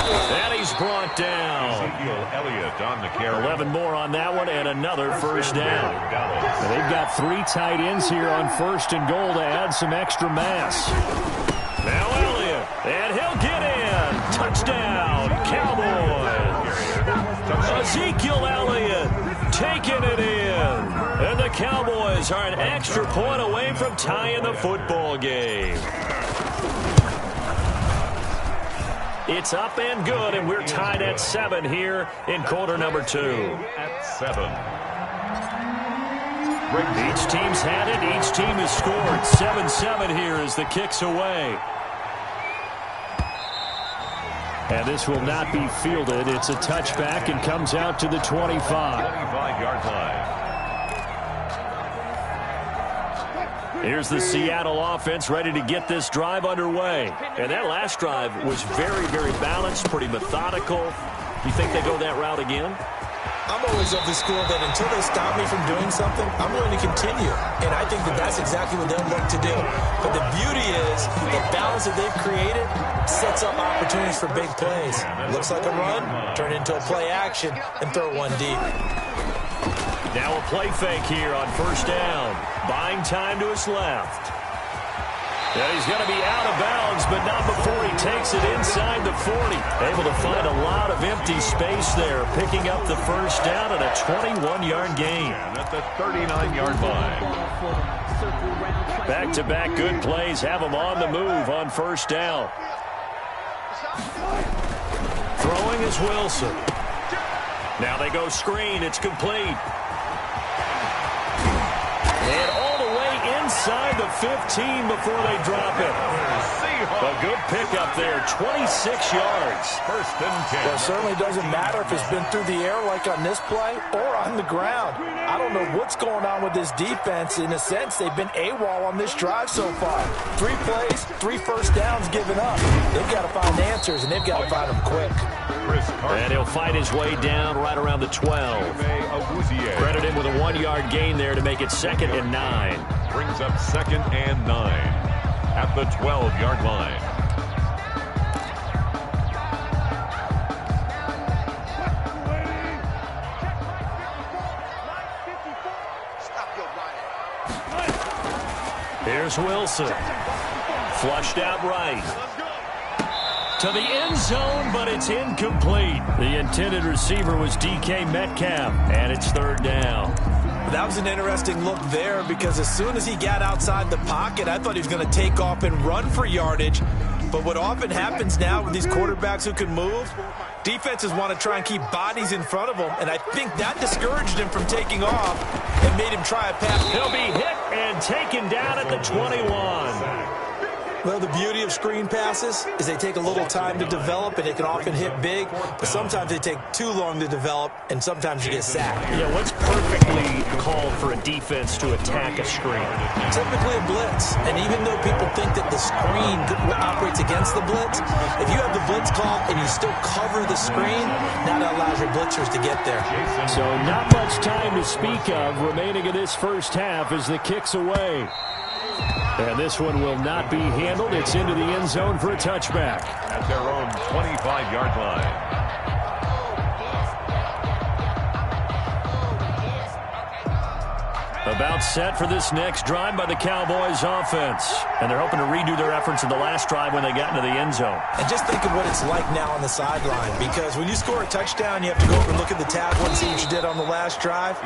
And he's brought down. Ezekiel Elliott on the carry. 11 more on that one and another first down. And they've got 3 tight ends here on 1st and goal to add some extra mass. Now Elliott, and he'll get in. Touchdown, Cowboys. Ezekiel Elliott taking it in. And the Cowboys are an extra point away from tying the football game. It's up and good, and we're tied at 7 here in quarter number 2. At 7. Each team's had it. Each team has scored. 7-7 here as the kick's away. And this will not be fielded. It's a touchback and comes out to the 25. 25-yard line. Here's the Seattle offense ready to get this drive underway. And that last drive was very, very balanced, pretty methodical. You think they go that route again? I'm always of the school that until they stop me from doing something, I'm going to continue. And I think that that's exactly what they'll look to do. But the beauty is the balance that they've created sets up opportunities for big plays. Looks like a run, turn into a play action, and throw one deep. Now a play fake here on 1st down. Buying time to his left. Yeah, he's going to be out of bounds, but not before he takes it inside the 40. Able to find a lot of empty space there, picking up the first down and a 21-yard gain. And at the 39-yard line. Back-to-back good plays have him on the move on 1st down. Throwing is Wilson. Now they go screen. It's complete. And all the way inside the 15 before they drop it. A good pickup there, 26 yards. 1st and 10. Well, it certainly doesn't matter if it's been through the air like on this play or on the ground. I don't know what's going on with this defense. In a sense, they've been AWOL on this drive so far. 3 plays, 3 first downs given up. They've got to find answers, and they've got to find them quick. And he'll fight his way down right around the 12. Credit him with a 1-yard gain there to make it 2nd and 9. Brings up 2nd and 9 at the 12-yard line. Here's Wilson. Flushed out right. To the end zone, but it's incomplete. The intended receiver was DK Metcalf, and it's 3rd down. That was an interesting look there because as soon as he got outside the pocket, I thought he was going to take off and run for yardage. But what often happens now with these quarterbacks who can move, defenses want to try and keep bodies in front of them, and I think that discouraged him from taking off and made him try a pass. He'll be hit and taken down at the 21. Well, the beauty of screen passes is they take a little time to develop, and they can often hit big, but sometimes they take too long to develop, and sometimes you get sacked. Yeah, what's perfectly called for a defense to attack a screen? Typically a blitz, and even though people think that the screen operates against the blitz, if you have the blitz called and you still cover the screen, now that allows your blitzers to get there. So not much time to speak of remaining in this first half as the kick's away. And this one will not be handled. It's into the end zone for a touchback. At their own 25-yard line. About set for this next drive by the Cowboys offense. And they're hoping to redo their efforts in the last drive when they got into the end zone. And just think of what it's like now on the sideline, because when you score a touchdown, you have to go over and look at the tackle and see what you did on the last drive.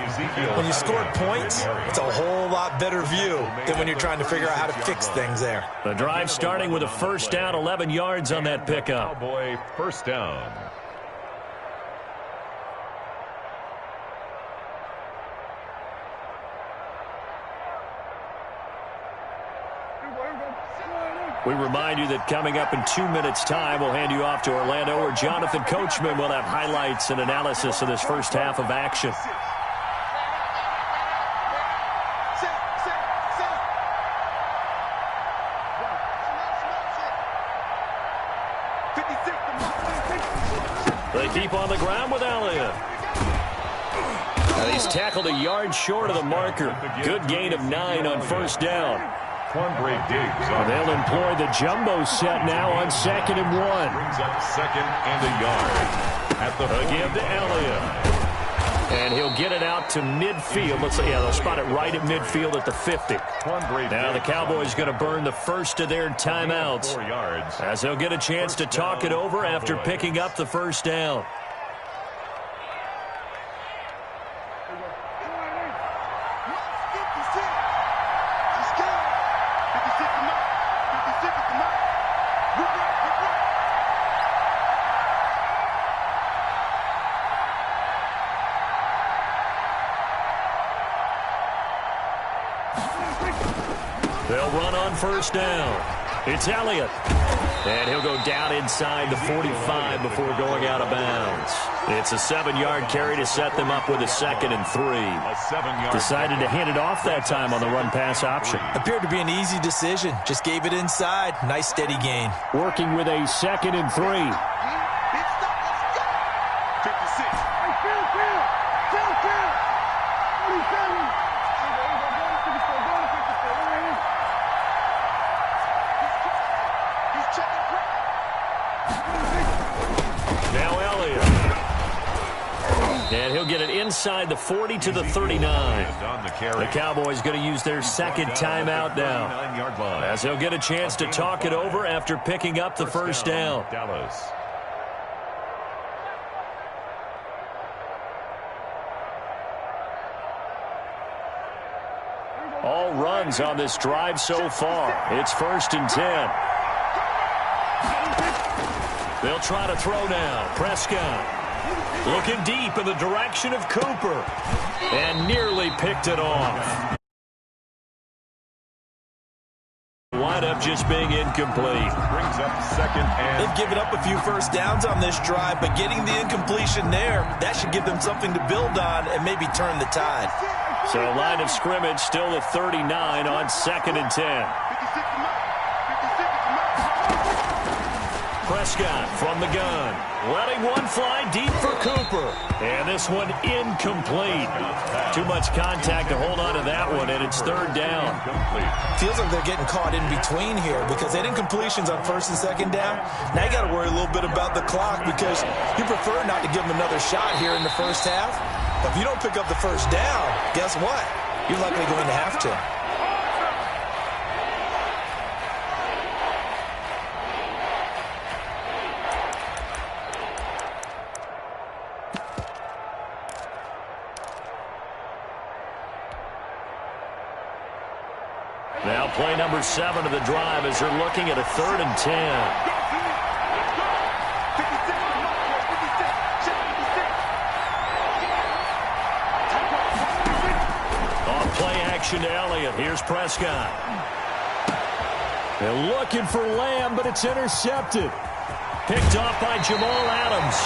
When you scored points, it's a whole lot better view than when you're trying to figure out how to fix things there. The drive starting with a first down, 11 yards on that pickup. Cowboy first down. We remind you that coming up in 2 minutes' time, we'll hand you off to Orlando, where Jonathan Coachman will have highlights and analysis of this first half of action. They keep on the ground with Elliott. He's tackled a yard short of the marker. Good gain of 9 on first down. They'll employ the jumbo set now on 2nd and 1. Brings up 2nd and a yard. At the give to Elliott. And he'll get it out to midfield. They'll spot it right at midfield at the 50. Now the Cowboys going to burn the first of their timeouts, as they'll get a chance to talk it over after picking up the first down. They'll run on first down. It's Elliott. And he'll go down inside the 45 before going out of bounds. It's a 7-yard carry to set them up with a 2nd and 3. Decided to hand it off that time on the run-pass option. Appeared to be an easy decision. Just gave it inside. Nice steady gain. Working with a 2nd and 3. And he'll get it inside the 40 to the 39. The Cowboys going to use their second timeout now, as they'll get a chance to talk it over after picking up the first down. All runs on this drive so far. It's 1st and 10. They'll try to throw now. Prescott looking deep in the direction of Cooper, and nearly picked it off. Wind up just being incomplete. Brings up 2nd and... They've given up a few first downs on this drive, but getting the incompletion there, that should give them something to build on and maybe turn the tide. So line of scrimmage still at 39 on 2nd and 10. Prescott from the gun, letting one fly deep for Cooper. And this one incomplete. Too much contact to hold on to that one, and it's 3rd down. Feels like they're getting caught in between here, because they had incompletions on 1st and 2nd down. Now you got to worry a little bit about the clock, because you prefer not to give them another shot here in the first half. But if you don't pick up the first down, guess what? You're likely going to have to. Now play number 7 of the drive as they're looking at a 3rd and 10. On play action to Elliott. Here's Prescott. They're looking for Lamb, but it's intercepted. Picked off by Jamal Adams.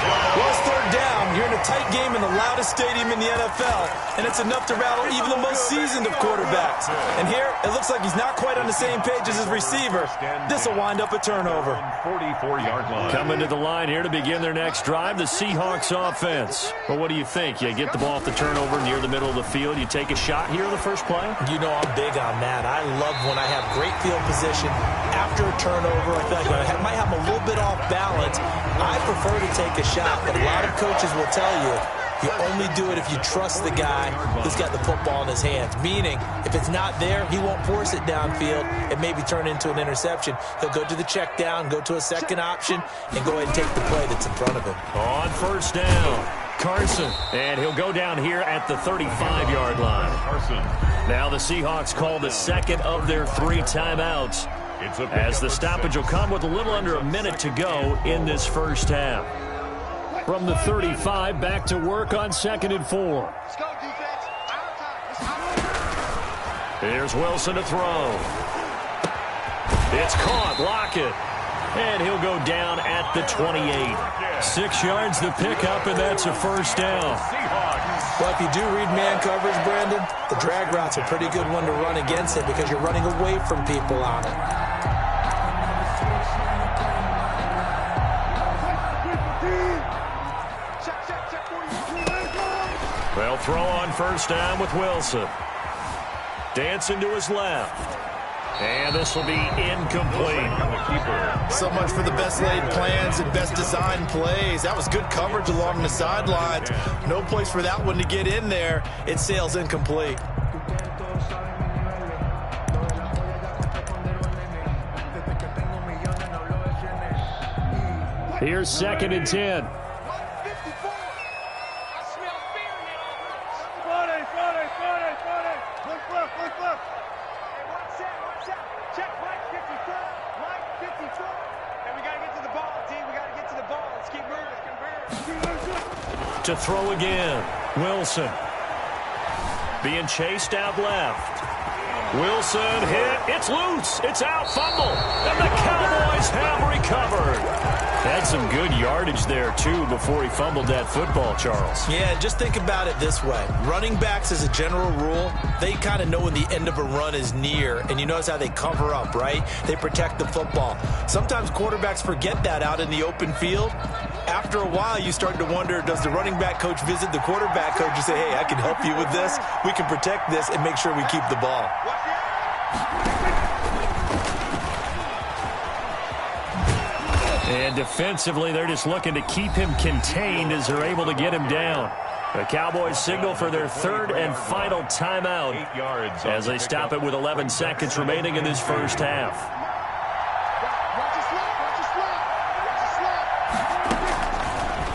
Well, it's third down. You're in a tight game in the loudest stadium in the NFL, and it's enough to rattle even the most seasoned of quarterbacks. And here, it looks like he's not quite on the same page as his receiver. This will wind up a turnover. 44-yard line. Coming to the line here to begin their next drive, the Seahawks offense. Well, what do you think? You get the ball off the turnover near the middle of the field. You take a shot here in the first play? You know I'm big on that. I love when I have great field position after a turnover. I feel like I might have a little bit off balance. I prefer to take a shot, but a lot of coaches will tell you you only do it if you trust the guy who's got the football in his hands. Meaning, if it's not there, he won't force it downfield and maybe turn into an interception. He'll go to the check down, go to a second option, and go ahead and take the play that's in front of him. On first down, Carson. And he'll go down here at the 35-yard line. Carson. Now the Seahawks call the second of their 3 timeouts, as the stoppage will come with a little under a minute to go in this first half. From the 35, back to work on 2nd and 4. Here's Wilson to throw. It's caught. Lockett. And he'll go down at the 28. 6 yards the pickup, and that's a first down. Well, if you do read man coverage, Brandon, the drag route's a pretty good one to run against it because you're running away from people on it. They'll throw on first down with Wilson. Dancing to his left. And this will be incomplete. So much for the best laid plans and best designed plays. That was good coverage along the sidelines. No place for that one to get in there. It sails incomplete. Here's 2nd and 10. To throw again, Wilson. Being chased out left. Wilson hit. It's loose. It's out. Fumble. And the Cowboys have recovered. Had some good yardage there, too, before he fumbled that football, Charles. Yeah, just think about it this way. Running backs, as a general rule, they kind of know when the end of a run is near, and you notice how they cover up, right? They protect the football. Sometimes quarterbacks forget that out in the open field. After a while, you start to wonder, does the running back coach visit the quarterback coach and say, hey, I can help you with this. We can protect this and make sure we keep the ball. And defensively, they're just looking to keep him contained as they're able to get him down. The Cowboys signal for their 3rd and final timeout as they stop it with 11 seconds remaining in this first half.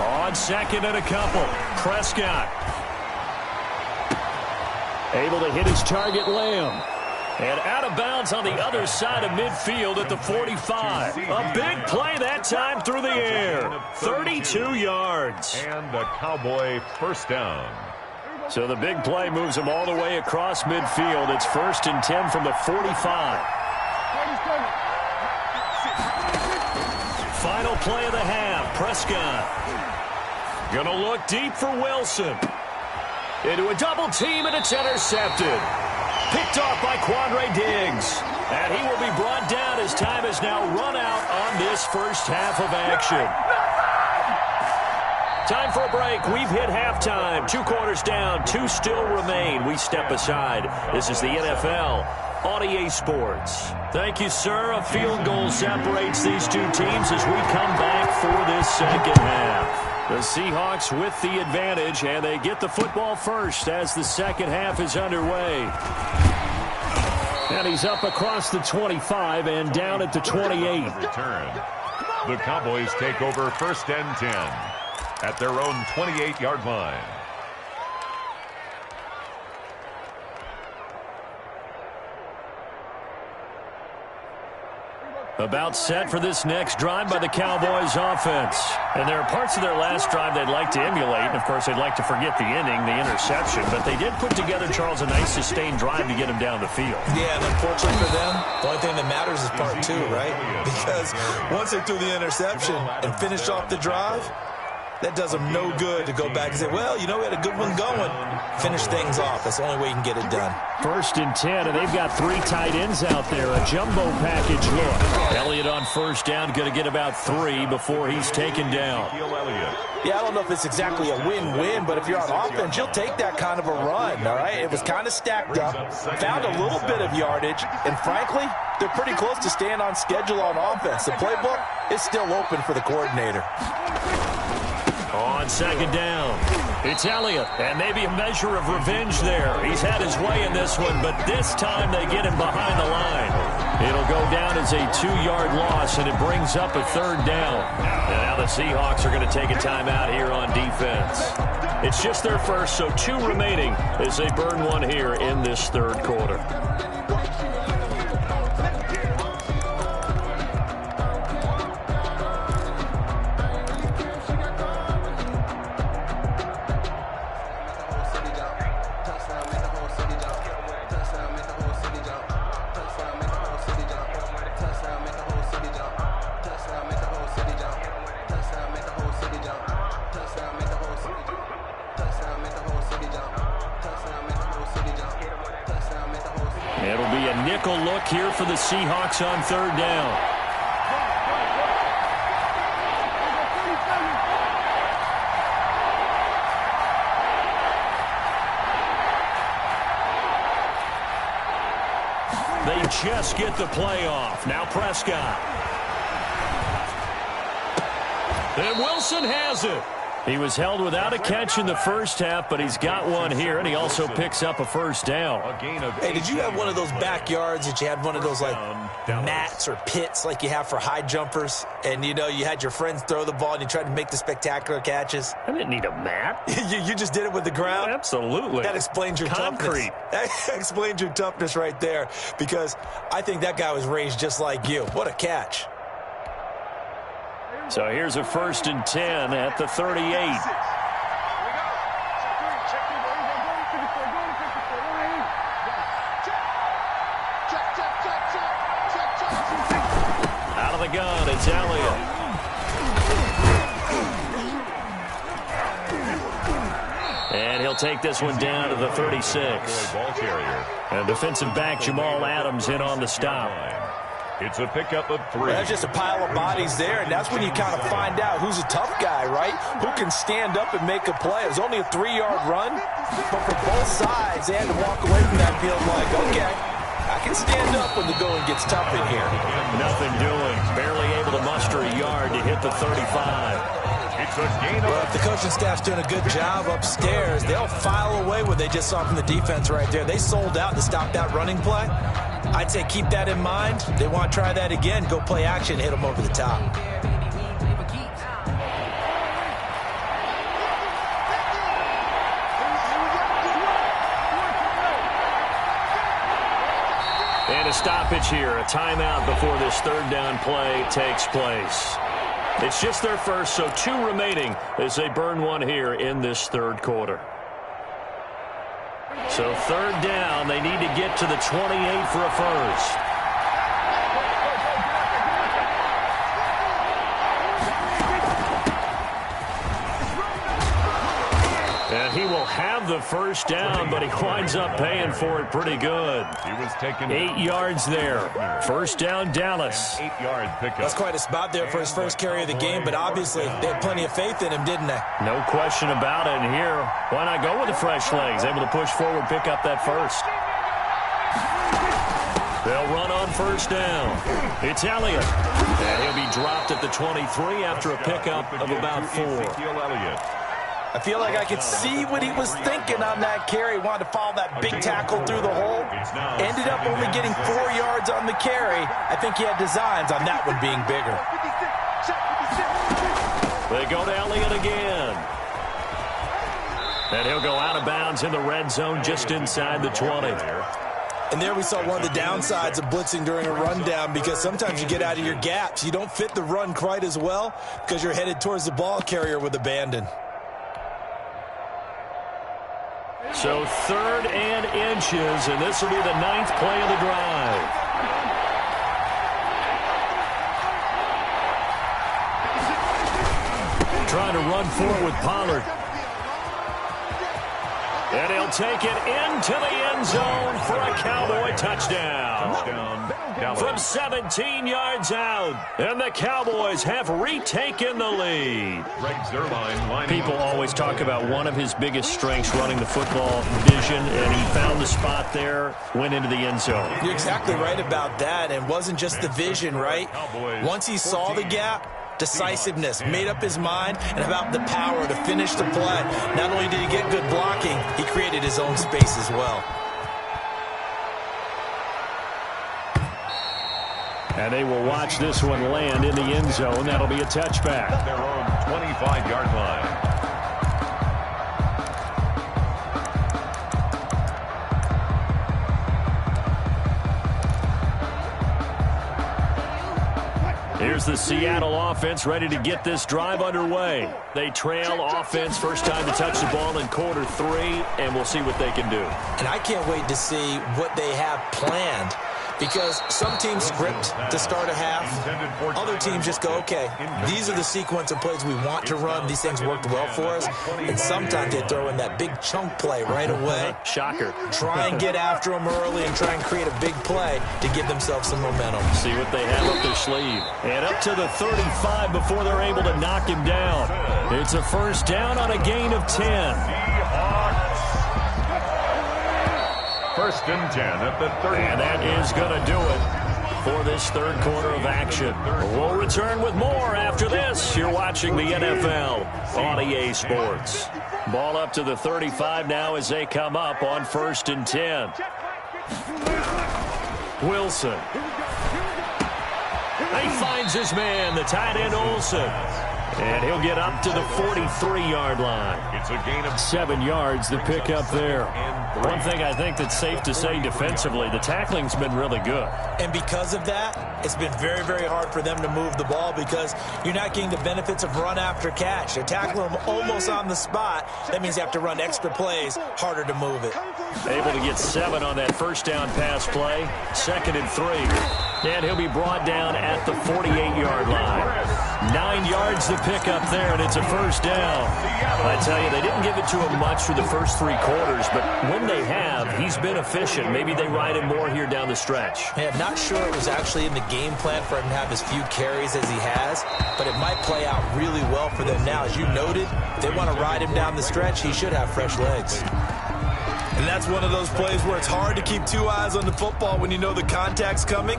On 2nd and a couple, Prescott. Able to hit his target, Lamb. And out of bounds on the other side of midfield at the 45. A big play that time through the air. 32 yards. And the Cowboy first down. So the big play moves him all the way across midfield. It's 1st and 10 from the 45. Final play of the half. Prescott. Gonna look deep for Wilson. Into a double team, and it's intercepted. Picked off by Quandre Diggs. And he will be brought down as time has now run out on this first half of action. Time for a break. We've hit halftime. 2 quarters down. 2 still remain. We step aside. This is the NFL on EA Sports. Thank you, sir. A field goal separates these 2 teams as we come back for this second half. The Seahawks with the advantage, and they get the football first as the second half is underway. And he's up across the 25 and down at the 28. Return. The Cowboys take over 1st and 10 at their own 28-yard line. About set for this next drive by the Cowboys offense. And there are parts of their last drive they'd like to emulate. And, of course, they'd like to forget the inning, the interception. But they did put together, Charles, a nice sustained drive to get him down the field. Yeah, and unfortunately for them, the only thing that matters is part two, right? Because once they threw the interception and finished off the drive, that does them no good to go back and say, well, you know, we had a good one going. Finish things off. That's the only way you can get it done. 1st and 10, and they've got 3 tight ends out there. A jumbo package look. Elliott on 1st down, going to get about 3 before he's taken down. Yeah, I don't know if it's exactly a win-win, but if you're on offense, you'll take that kind of a run, all right? It was kind of stacked up, found a little bit of yardage, and frankly, they're pretty close to staying on schedule on offense. The playbook is still open for the coordinator. On 2nd down, it's Elliott, and maybe a measure of revenge there. He's had his way in this one, but this time they get him behind the line. It'll go down as a 2-yard loss, and it brings up a 3rd down. And now the Seahawks are going to take a timeout here on defense. It's just their first, so 2 remaining as they burn one here in this 3rd quarter. It'll be a nickel look here for the Seahawks on 3rd down. They just get the play off. Now Prescott. And Wilson has it. He was held without a catch in the first half, but he's got one here, and he also picks up a 1st down. Hey, did you have one of those backyards that you had one of those, like, mats or pits like you have for high jumpers? And, you know, you had your friends throw the ball and you tried to make the spectacular catches? I didn't need a mat. you just did it with the ground? Absolutely. That explains your concrete. Toughness. That explains your toughness right there, because I think that guy was raised just like you. What a catch. So here's a 1st and 10 at the 38. Out of the gun, it's Elliott. And he'll take this one down to the 36. And defensive back Jamal Adams in on the stop. It's a pickup of 3. Well, there's just a pile of bodies there, and that's when you kind of find out who's a tough guy, right? Who can stand up and make a play. It was only a 3-yard run, but for both sides, they had to walk away from that field like, okay, I can stand up when the going gets tough in here. Nothing doing. Barely able to muster a yard to hit the 35. Well, if the coaching staff's doing a good job upstairs, they'll file away what they just saw from the defense right there. They sold out to stop that running play. I'd say keep that in mind. They want to try that again. Go play action, hit them over the top. And a stoppage here, a timeout before this 3rd down play takes place. It's just their first, so 2 remaining as they burn one here in this 3rd quarter. So 3rd down, they need to get to the 28 for a first. And he will have the 1st down, but he winds up paying for it pretty good. He was taking 8 yards there. 1st down, Dallas. 8-yard pickup. That's quite a spot there for his first carry of the game, but obviously they had plenty of faith in him, didn't they? No question about it. And here, why not go with the fresh legs? Able to push forward, pick up that 1st. They'll run on 1st down. It's Elliott. And he'll be dropped at the 23 after a pickup of about 4. I feel like I could see what he was thinking on that carry. He wanted to follow that big tackle through the hole. Ended up only getting 4 yards on the carry. I think he had designs on that one being bigger. They go to Elliott again. And he'll go out of bounds in the red zone just inside the 20. And there we saw one of the downsides of blitzing during a rundown, because sometimes you get out of your gaps. You don't fit the run quite as well because you're headed towards the ball carrier with abandon. So 3rd and inches, and this will be the 9th play of the drive. Trying to run forward with Pollard. And he'll take it into the end zone for a Cowboy touchdown. From 17 yards out. And the Cowboys have retaken the lead. People always talk about one of his biggest strengths running the football, vision, and he found the spot there, went into the end zone. You're exactly right about that. And it wasn't just the vision, right? Once he saw the gap, decisiveness, made up his mind, and about the power to finish the play. Not only did he get good blocking, he created his own space as well. And they will watch this one land in the end zone. That'll be a touchback. Their own 25-yard line. Here's the Seattle offense ready to get this drive underway. They trail offense, first time to touch the ball in quarter 3, and we'll see what they can do. And I can't wait to see what they have planned, because some teams script to start a half. Other teams just go, okay, these are the sequence of plays we want to run. These things worked well for us. And sometimes they throw in that big chunk play right away. Shocker. Try and get after them early and try and create a big play to give themselves some momentum. See what they have up their sleeve. And up to the 35 before they're able to knock him down. It's a first down on a gain of 10. First and 10 at the 30. And that is going to do it for this third quarter of action. We'll return with more after this. You're watching the NFL on EA Sports. Ball up to the 35 now as they come up on first and 10. Wilson. He finds his man, the tight end Olsen. And he'll get up to the 43-yard line. It's a gain of 7 yards, the pickup there. One thing I think that's safe to say defensively, the tackling's been really good. And because of that, it's been very, very hard for them to move the ball, because you're not getting the benefits of run after catch. They're tackling them almost on the spot. That means you have to run extra plays, harder to move it. Able to get 7 on that first down pass play. 2nd and 3. And he'll be brought down at the 48-yard line. 9 yards the pickup there, and it's a first down. I tell you, they didn't give it to him much for the first 3 quarters, but when they have, he's been efficient. Maybe they ride him more here down the stretch. Yeah, not sure it was actually in the game plan for him to have as few carries as he has, but it might play out really well for them now. As you noted, if they want to ride him down the stretch, he should have fresh legs. And that's one of those plays where it's hard to keep 2 eyes on the football when you know the contact's coming,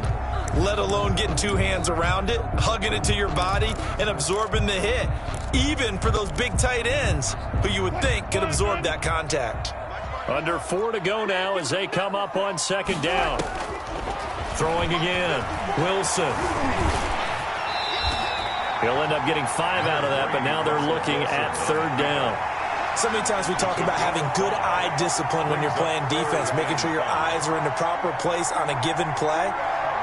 let alone getting 2 hands around it, hugging it to your body, and absorbing the hit, even for those big tight ends who you would think could absorb that contact. Under 4 to go now as they come up on 2nd down. Throwing again. Wilson. He'll end up getting 5 out of that, but now they're looking at 3rd down. So many times we talk about having good eye discipline when you're playing defense, making sure your eyes are in the proper place on a given play.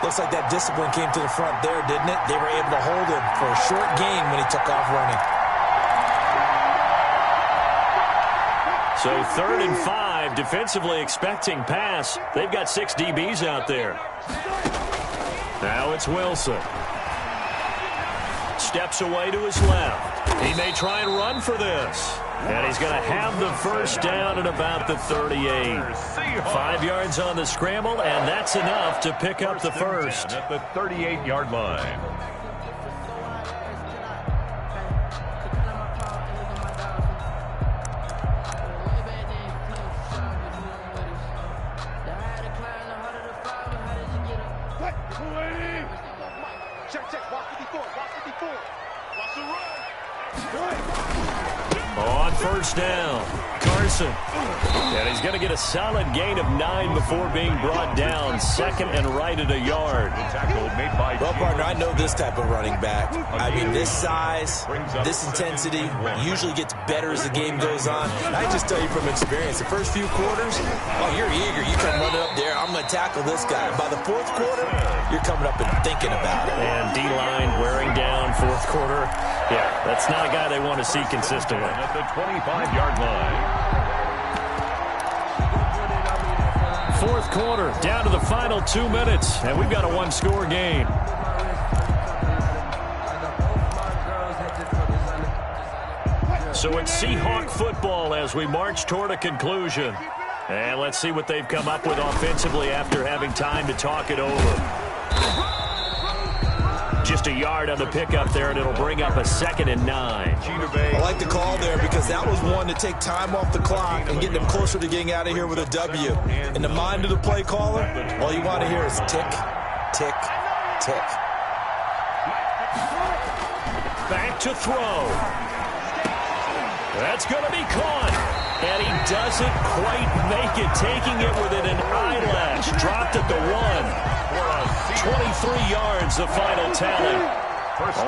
Looks like that discipline came to the front there, didn't it? They were able to hold him for a short gain when he took off running. So 3rd and 5, defensively expecting pass. They've got 6 DBs out there. Now it's Wilson. Steps away to his left. He may try and run for this. And he's going to have the first down at about the 38. 5 yards on the scramble, and that's enough to pick up the first. At the 38-yard line. Check, check, 154, 154. Watch the run. On first down, Carson. And he's going to get a solid gain of 9 before being brought down. Second and right at a yard. Well, partner, I know this type of running back. I mean, this size, this intensity usually gets better as the game goes on. And I just tell you from experience, the first few quarters, oh, you're eager. You come running up there, I'm going to tackle this guy. By the fourth quarter, you're coming up and thinking about it. And D-line wearing down fourth quarter. Yeah, that's not a guy they want to see consistently. At the 25-yard line. Fourth quarter, down to the final 2 minutes, and we've got a one-score game. So it's Seahawk football as we march toward a conclusion. And let's see what they've come up with offensively after having time to talk it over. Just a yard on the pickup there, and it'll bring up a 2nd and 9. I like the call there because that was one to take time off the clock and get them closer to getting out of here with a W. In the mind of the play caller, all you want to hear is tick, tick, tick. Back to throw. That's going to be caught. And he doesn't quite make it, taking it within an eyelash. Dropped at the 1. 23 yards, the final tally.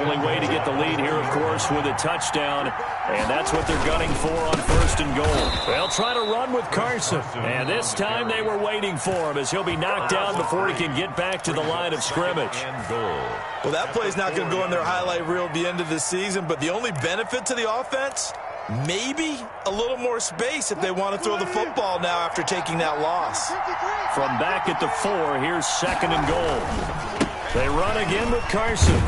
Only way to get the lead here, of course, with a touchdown. And that's what they're gunning for on first and goal. They'll try to run with Carson. And this time they were waiting for him as he'll be knocked down before he can get back to the line of scrimmage. Well, that play's not going to go in their highlight reel at the end of the season, but the only benefit to the offense, maybe a little more space if they want to throw the football now after taking that loss. From back at the 4, here's 2nd and goal. They run again with Carson.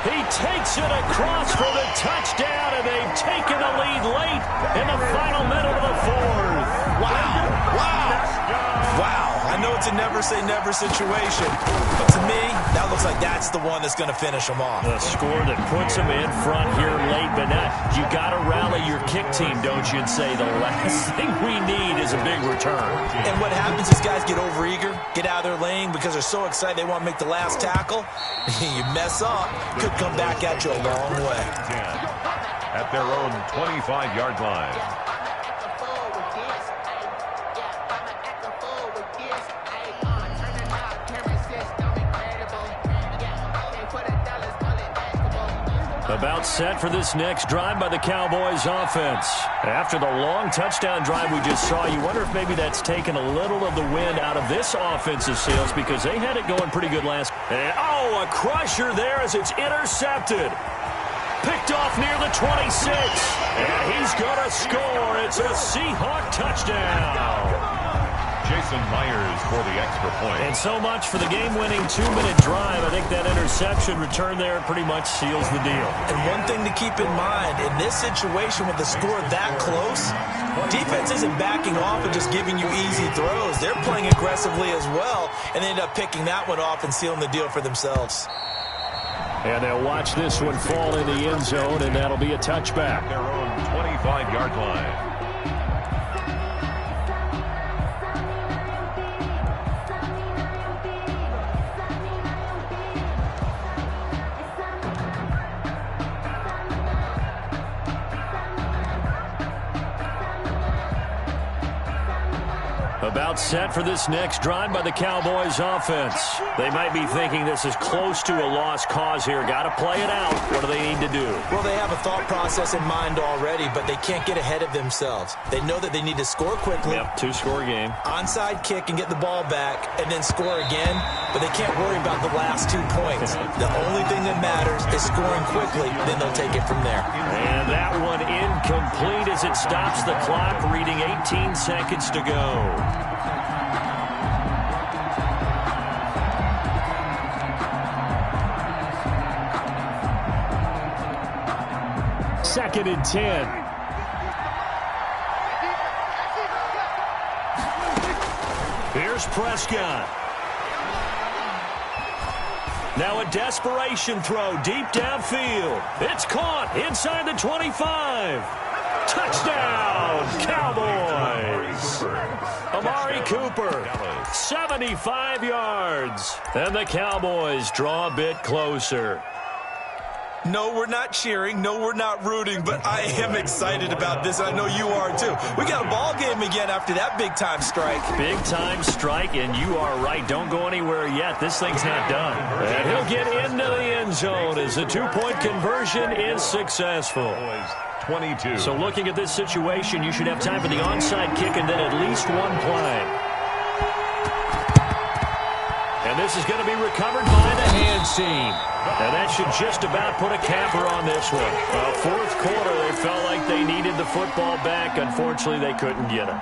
He takes it across for the touchdown, and they've taken a lead late in the final minute of the 4th. Wow. I know it's a never-say-never situation, but to me, that looks like that's the one that's going to finish them off. The score that puts them in front here late, but not. You got to rally your kick team, don't you, and say the last thing we need is a big return. And what happens is guys get overeager, get out of their lane because they're so excited they want to make the last tackle. You mess up, could come back at you a long way. At their own 25-yard line. About set for this next drive by the Cowboys offense. After the long touchdown drive we just saw, you wonder if maybe that's taken a little of the wind out of this offensive sails because they had it going pretty good last. And, oh, a crusher there as it's intercepted. Picked off near the 26. And he's going to score. It's a Seahawk touchdown. Jason Myers for the extra point. And so much for the game-winning 2-minute drive. I think that interception return there pretty much seals the deal. And one thing to keep in mind, in this situation with the score that close, defense isn't backing off and just giving you easy throws. They're playing aggressively as well, and they end up picking that one off and sealing the deal for themselves. And they'll watch this one fall in the end zone, and that'll be a touchback. Their own 25-yard line. About set for this next drive by the Cowboys offense. They might be thinking this is close to a lost cause here. Got to play it out. What do they need to do? Well, they have a thought process in mind already, but they can't get ahead of themselves. They know that they need to score quickly. Yep, 2-score game. Onside kick and get the ball back and then score again, but they can't worry about the last 2 points. The only thing that matters is scoring quickly, then they'll take it from there. And that one incomplete as it stops the clock, reading 18 seconds to go. Second and 10. Here's Prescott. Now a desperation throw deep downfield. It's caught inside the 25. Touchdown, Cowboys. Amari Cooper, 75 yards. And the Cowboys draw a bit closer. No, we're not cheering. No, we're not rooting, but I am excited about this. I know you are too. We got a ball game again after that big-time strike. Big-time strike, and you are right. Don't go anywhere yet. This thing's not done. And he'll get into the end zone as the two-point conversion is successful. 22. So looking at this situation, you should have time for the onside kick and then at least one play. And this is going to be recovered by the hands team. And that should just about put a capper on this one. Well, fourth quarter, they felt like they needed the football back. Unfortunately, they couldn't get it.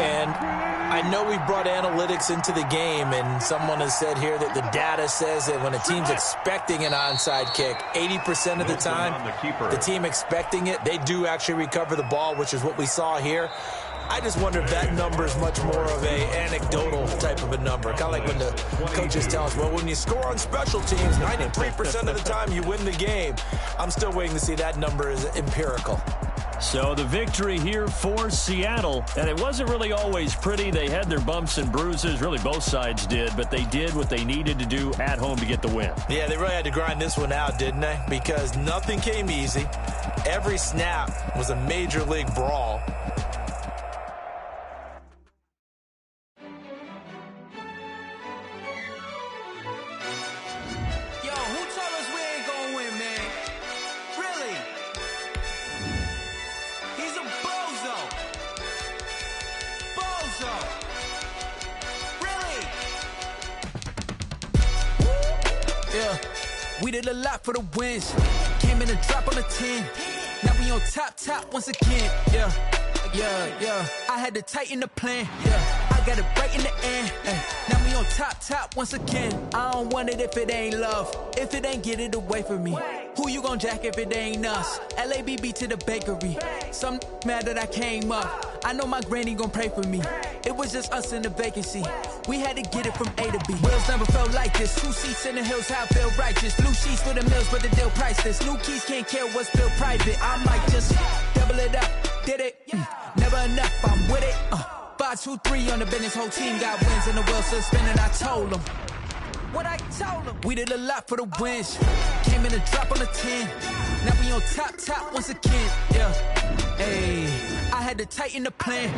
And I know we brought analytics into the game, and someone has said here that the data says that when a team's expecting an onside kick, 80% of the time, the team expecting it, they do actually recover the ball, which is what we saw here. I just wonder if that number is much more of a anecdotal type of a number. Kind of like when the coaches tell us, well, when you score on special teams, 93% of the time you win the game. I'm still waiting to see that number is empirical. So the victory here for Seattle, and it wasn't really always pretty. They had their bumps and bruises, really both sides did, but they did what they needed to do at home to get the win. Yeah, they really had to grind this one out, didn't they? Because nothing came easy. Every snap was a major league brawl. We did a lot for the wins. Came in a drop on a 10. Now we on top once again. Yeah. I had to tighten the plan. Yeah, I got it right in the end. Now we on top once again. I don't want it if it ain't love. If it ain't, get it away from me. Who you gon' jack if it ain't us? LABB to the bakery. Some mad that I came up. I know my granny gon' pray for me. It was just us in the vacancy. We had to get it from A to B. Wheels never felt like this. 2 seats in the hills, how I feel righteous. Blue sheets for the mills, but the deal priceless. New keys can't care what's built private. I might just double it up. Did it? Never enough, I'm with it. 5, 2, 3 on the business. Whole team got wins and the wheels still spinning. I told them what I told them. We did a lot for the wins. Came in a drop on a 10. Now we on top once again. Yeah. Hey, I had to tighten the plan.